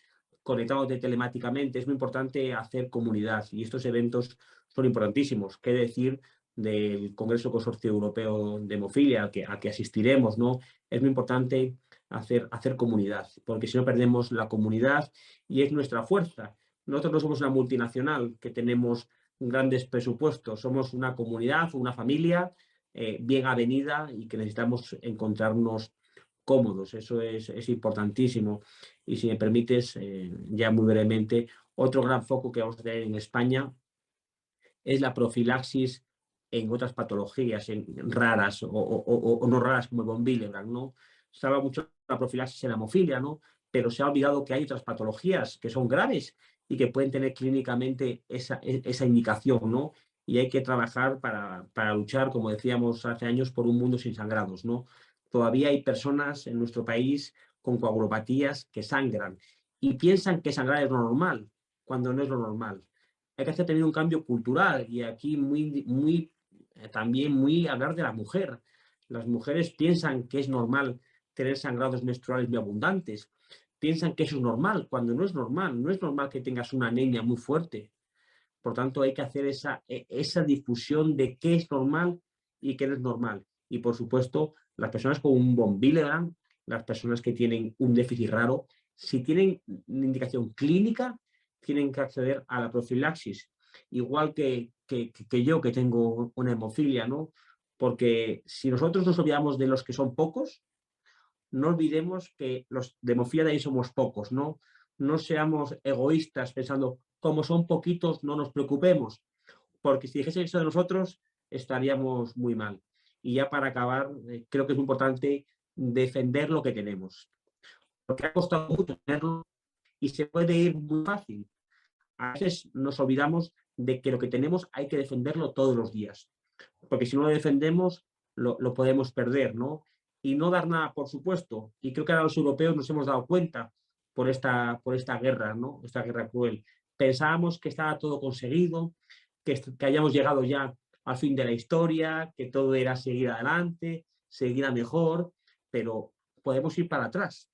conectándote telemáticamente. Es muy importante hacer comunidad y estos eventos son importantísimos. ¿Qué decir del Congreso Consorcio Europeo de Hemofilia al que asistiremos, ¿no? Es muy importante hacer comunidad, porque si no perdemos la comunidad y es nuestra fuerza. Nosotros no somos una multinacional que tenemos grandes presupuestos, somos una comunidad, una familia bien avenida y que necesitamos encontrarnos cómodos. Eso es importantísimo. Y si me permites, ya muy brevemente, otro gran foco que vamos a tener en España es la profilaxis en otras patologías raras o no raras como el von Willebrand, ¿no? Se habla mucho de la profilaxis en la hemofilia, ¿no? Pero se ha olvidado que hay otras patologías que son graves y que pueden tener clínicamente esa indicación, ¿no? Y hay que trabajar para luchar, como decíamos hace años, por un mundo sin sangrados, ¿no? Todavía hay personas en nuestro país con coagulopatías que sangran y piensan que sangrar es lo normal, cuando no es lo normal. Hay que hacer también un cambio cultural y aquí también muy hablar de la mujer. Las mujeres piensan que es normal tener sangrados menstruales muy abundantes, piensan que eso es normal, cuando no es normal. No es normal que tengas una anemia muy fuerte. Por tanto, hay que hacer esa difusión de qué es normal y qué no es normal. Y, por supuesto, las personas con un von Willebrand, las personas que tienen un déficit raro, si tienen una indicación clínica, tienen que acceder a la profilaxis. Igual que yo, que tengo una hemofilia, ¿no? Porque si nosotros nos olvidamos de los que son pocos, no olvidemos que los de hemofilia de ahí somos pocos, ¿no? No seamos egoístas pensando, como son poquitos, no nos preocupemos, porque si dijese eso de nosotros, estaríamos muy mal. Y ya para acabar, creo que es muy importante defender lo que tenemos, porque ha costado mucho tenerlo y se puede ir muy fácil. A veces nos olvidamos de que lo que tenemos hay que defenderlo todos los días, porque si no lo defendemos, lo podemos perder, ¿no? Y no dar nada, por supuesto. Y creo que ahora los europeos nos hemos dado cuenta por esta guerra, ¿no? Esta guerra cruel. Pensábamos que estaba todo conseguido, que hayamos llegado ya al fin de la historia, que todo era seguir adelante, seguir a mejor, pero podemos ir para atrás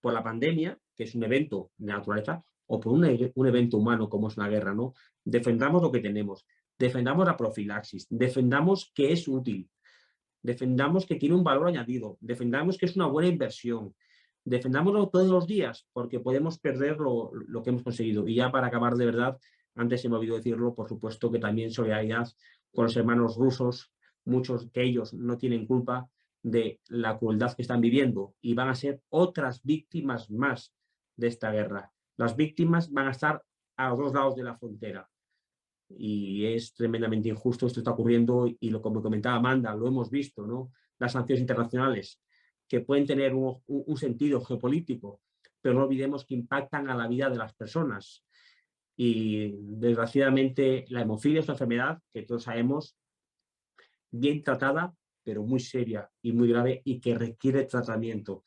por la pandemia, que es un evento de naturaleza, o por un evento humano como es una guerra, ¿no? Defendamos lo que tenemos, defendamos la profilaxis, defendamos que es útil, defendamos que tiene un valor añadido, defendamos que es una buena inversión, defendámoslo todos los días, porque podemos perder lo que hemos conseguido. Y ya para acabar de verdad, antes se me olvidó decirlo, por supuesto que también solidaridad con los hermanos rusos, muchos que ellos no tienen culpa de la crueldad que están viviendo y van a ser otras víctimas más de esta guerra. Las víctimas van a estar a los 2 lados de la frontera y es tremendamente injusto. Esto está ocurriendo y como comentaba Amanda, lo hemos visto, ¿no? Las sanciones internacionales que pueden tener un sentido geopolítico, pero no olvidemos que impactan a la vida de las personas. Y desgraciadamente la hemofilia es una enfermedad que todos sabemos bien tratada, pero muy seria y muy grave y que requiere tratamiento.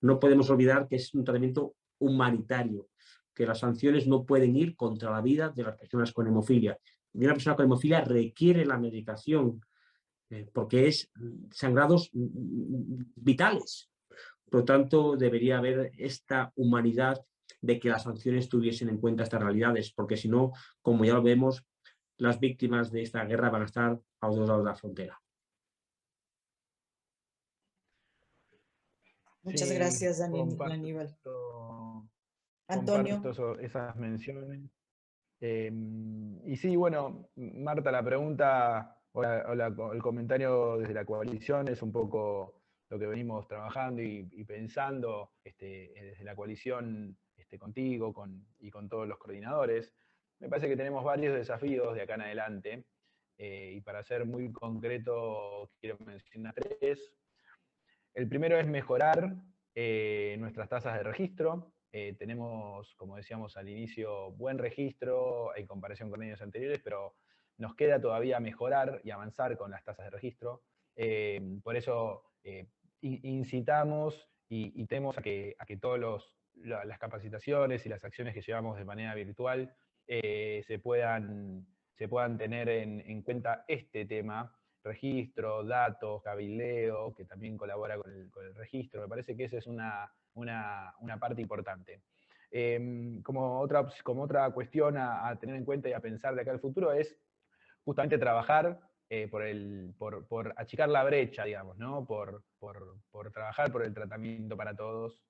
No podemos olvidar que es un tratamiento humanitario, que las sanciones no pueden ir contra la vida de las personas con hemofilia. Y una persona con hemofilia requiere la medicación porque es sangrados vitales. Por lo tanto, debería haber esta humanidad de que las sanciones tuviesen en cuenta estas realidades, porque si no, como ya lo vemos, las víctimas de esta guerra van a estar a los 2 lados de la frontera. Muchas Sí, gracias, Aníbal. Antonio. Comparto esas menciones. Y sí, bueno, Marta, la pregunta el comentario desde la coalición es un poco lo que venimos trabajando y pensando desde la coalición contigo y con todos los coordinadores. Me parece que tenemos varios desafíos de acá en adelante, y para ser muy concreto quiero mencionar 3. El primero es mejorar nuestras tasas de registro. Tenemos, como decíamos al inicio, buen registro en comparación con años anteriores, pero nos queda todavía mejorar y avanzar con las tasas de registro. Por eso incitamos y tenemos a que todas las capacitaciones y las acciones que llevamos de manera virtual se puedan tener en cuenta este tema: registro, datos, cabildeo, que también colabora con el registro. Me parece que esa es una parte importante. Como otra cuestión a tener en cuenta y a pensar de acá al futuro es justamente trabajar por achicar la brecha, digamos, ¿no? Por trabajar por el tratamiento para todos,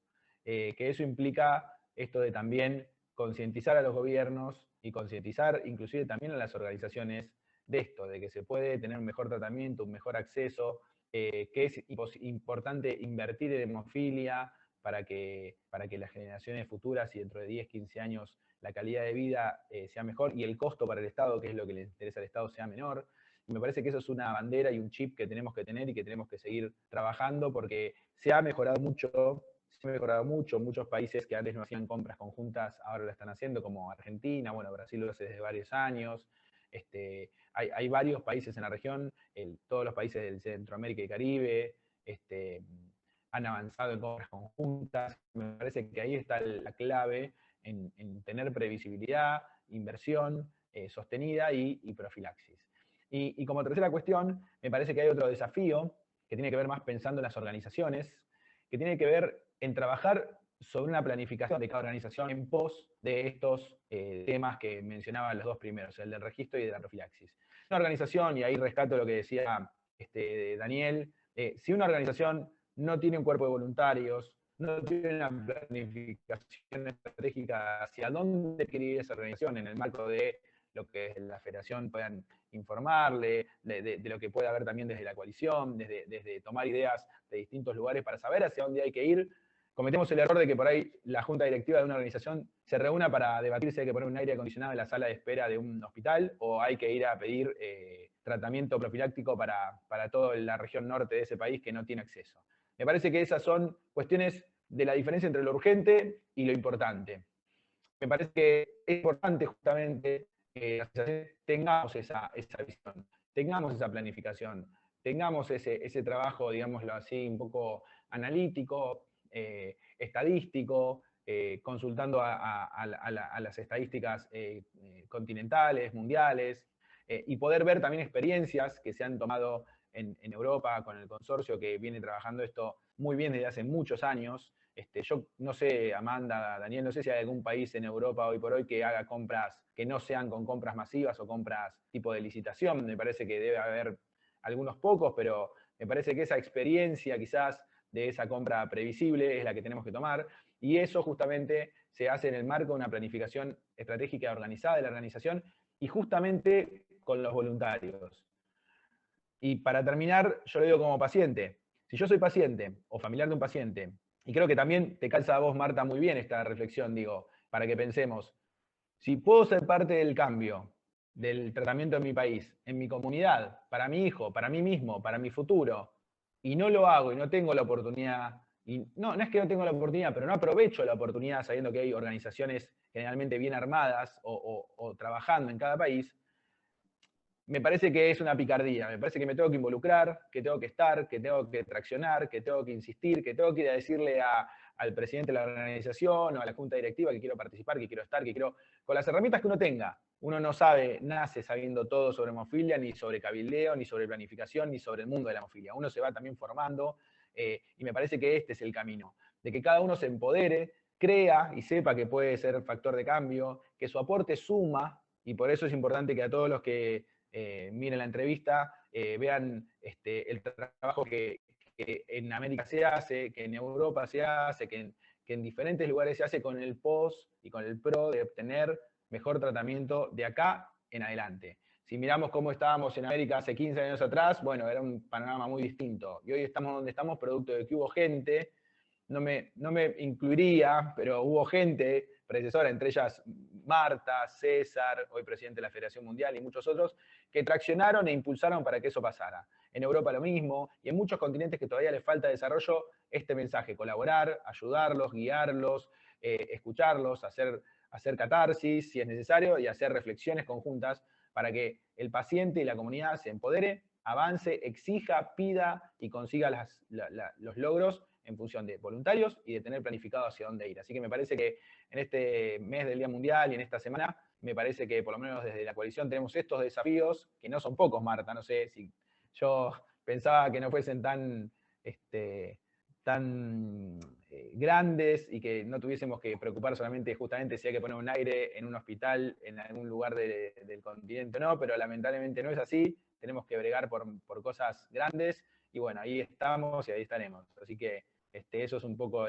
que eso implica esto de también concientizar a los gobiernos y concientizar inclusive también a las organizaciones de esto, de que se puede tener un mejor tratamiento, un mejor acceso, que es importante invertir en hemofilia para que las generaciones futuras y dentro de 10, 15 años la calidad de vida sea mejor y el costo para el Estado, que es lo que le interesa al Estado, sea menor. Y me parece que eso es una bandera y un chip que tenemos que tener y que tenemos que seguir trabajando, porque se ha mejorado mucho. Muchos países que antes no hacían compras conjuntas ahora lo están haciendo, como Argentina, bueno, Brasil lo hace desde varios años. Hay varios países en la región, todos los países del Centroamérica y Caribe, han avanzado en compras conjuntas. Me parece que ahí está la clave en tener previsibilidad, inversión sostenida y profilaxis. Y como tercera cuestión, me parece que hay otro desafío que tiene que ver más pensando en las organizaciones, que tiene que ver en trabajar sobre una planificación de cada organización en pos de estos temas que mencionaba los dos primeros, el del registro y de la profilaxis. Una organización, y ahí rescato lo que decía Daniel, si una organización no tiene un cuerpo de voluntarios, no tiene una planificación estratégica hacia dónde quiere ir esa organización en el marco de lo que la federación puedan informarle, de lo que puede haber también desde la coalición, desde tomar ideas de distintos lugares para saber hacia dónde hay que ir. Cometemos el error de que por ahí la junta directiva de una organización se reúna para debatir si hay que poner un aire acondicionado en la sala de espera de un hospital o hay que ir a pedir tratamiento profiláctico para toda la región norte de ese país que no tiene acceso. Me parece que esas son cuestiones de la diferencia entre lo urgente y lo importante. Me parece que es importante justamente que tengamos esa visión, tengamos esa planificación, tengamos ese trabajo, digámoslo así, un poco analítico, estadístico, consultando a las estadísticas continentales, mundiales, y poder ver también experiencias que se han tomado en Europa con el consorcio que viene trabajando esto muy bien desde hace muchos años. Yo no sé, Amanda, Daniel, no sé si hay algún país en Europa hoy por hoy que haga compras que no sean con compras masivas o compras tipo de licitación. Me parece que debe haber algunos pocos, pero me parece que esa experiencia quizás de esa compra previsible es la que tenemos que tomar, y eso justamente se hace en el marco de una planificación estratégica organizada de la organización y justamente con los voluntarios. Y para terminar, yo lo digo como paciente. Si yo soy paciente o familiar de un paciente, y creo que también te calza a vos, Marta, muy bien esta reflexión, digo, para que pensemos, si puedo ser parte del cambio del tratamiento en mi país, en mi comunidad, para mi hijo, para mí mismo, para mi futuro, y no lo hago y no tengo la oportunidad, y no es que no tengo la oportunidad, pero no aprovecho la oportunidad sabiendo que hay organizaciones generalmente bien armadas o trabajando en cada país, me parece que es una picardía, me parece que me tengo que involucrar, que tengo que estar, que tengo que traccionar, que tengo que insistir, que tengo que ir a decirle al presidente de la organización o a la junta directiva que quiero participar, que quiero estar, que quiero, con las herramientas que uno tenga. Uno no nace sabiendo todo sobre hemofilia, ni sobre cabildeo, ni sobre planificación, ni sobre el mundo de la hemofilia. Uno se va también formando, y me parece que este es el camino, de que cada uno se empodere, crea y sepa que puede ser factor de cambio, que su aporte suma, y por eso es importante que a todos los que miren la entrevista, vean el trabajo que que en América se hace, que en Europa se hace, que en diferentes lugares se hace con el pos y con el pro de obtener mejor tratamiento de acá en adelante. Si miramos cómo estábamos en América hace 15 años atrás, bueno, era un panorama muy distinto. Y hoy estamos donde estamos producto de que hubo gente, no me incluiría, pero hubo gente predecesora, entre ellas Marta, César, hoy presidente de la Federación Mundial y muchos otros, que traccionaron e impulsaron para que eso pasara. En Europa lo mismo, y en muchos continentes que todavía les falta desarrollo, este mensaje, colaborar, ayudarlos, guiarlos, escucharlos, hacer catarsis si es necesario y hacer reflexiones conjuntas para que el paciente y la comunidad se empodere, avance, exija, pida y consiga los logros en función de voluntarios y de tener planificado hacia dónde ir. Así que me parece que en este mes del Día Mundial y en esta semana, me parece que por lo menos desde la coalición tenemos estos desafíos, que no son pocos, Marta, no sé si yo pensaba que no fuesen tan grandes y que no tuviésemos que preocupar solamente justamente si hay que poner un aire en un hospital en algún lugar del continente o no, pero lamentablemente no es así, tenemos que bregar por cosas grandes y bueno, ahí estamos y ahí estaremos. Así que eso es un poco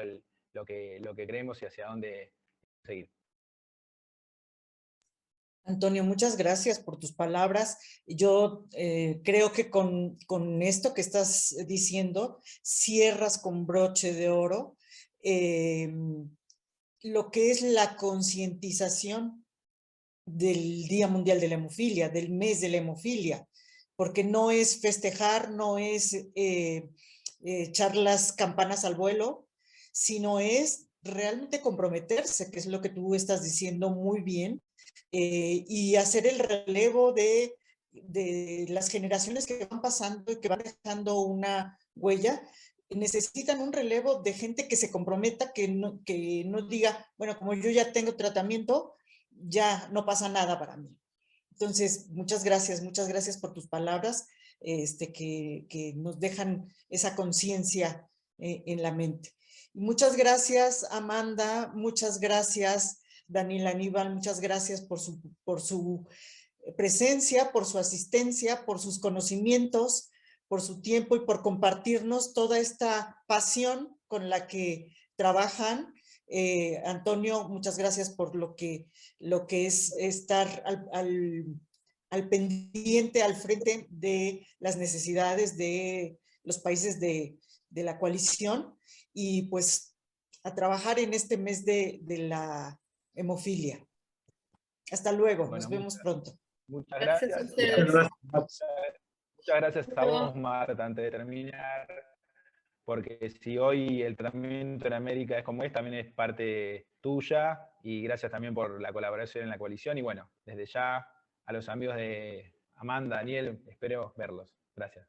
lo que creemos y hacia dónde seguir. Antonio, muchas gracias por tus palabras. Yo creo que con esto que estás diciendo, cierras con broche de oro lo que es la concientización del Día Mundial de la Hemofilia, del mes de la hemofilia, porque no es festejar, no es echar las campanas al vuelo, sino es realmente comprometerse, que es lo que tú estás diciendo muy bien, y hacer el relevo de las generaciones que van pasando y que van dejando una huella. Necesitan un relevo de gente que se comprometa, que no diga, bueno, como yo ya tengo tratamiento, ya no pasa nada para mí. Entonces, muchas gracias por tus palabras, que nos dejan esa conciencia en la mente. Y muchas gracias, Amanda, muchas gracias, Daniel Aníbal, muchas gracias por su presencia, por su asistencia, por sus conocimientos, por su tiempo y por compartirnos toda esta pasión con la que trabajan. Antonio, muchas gracias por lo que es estar al pendiente, al frente de las necesidades de los países de la coalición y pues a trabajar en este mes de la hemofilia. Hasta luego, Bueno, nos vemos pronto. Muchas Gracias a gracias. ustedes. Muchas gracias a vos, Marta, antes de terminar, porque si hoy el tratamiento en América es como es, también es parte tuya, y gracias también por la colaboración en la coalición, y bueno, desde ya a los amigos de Amanda, Daniel, espero verlos. Gracias.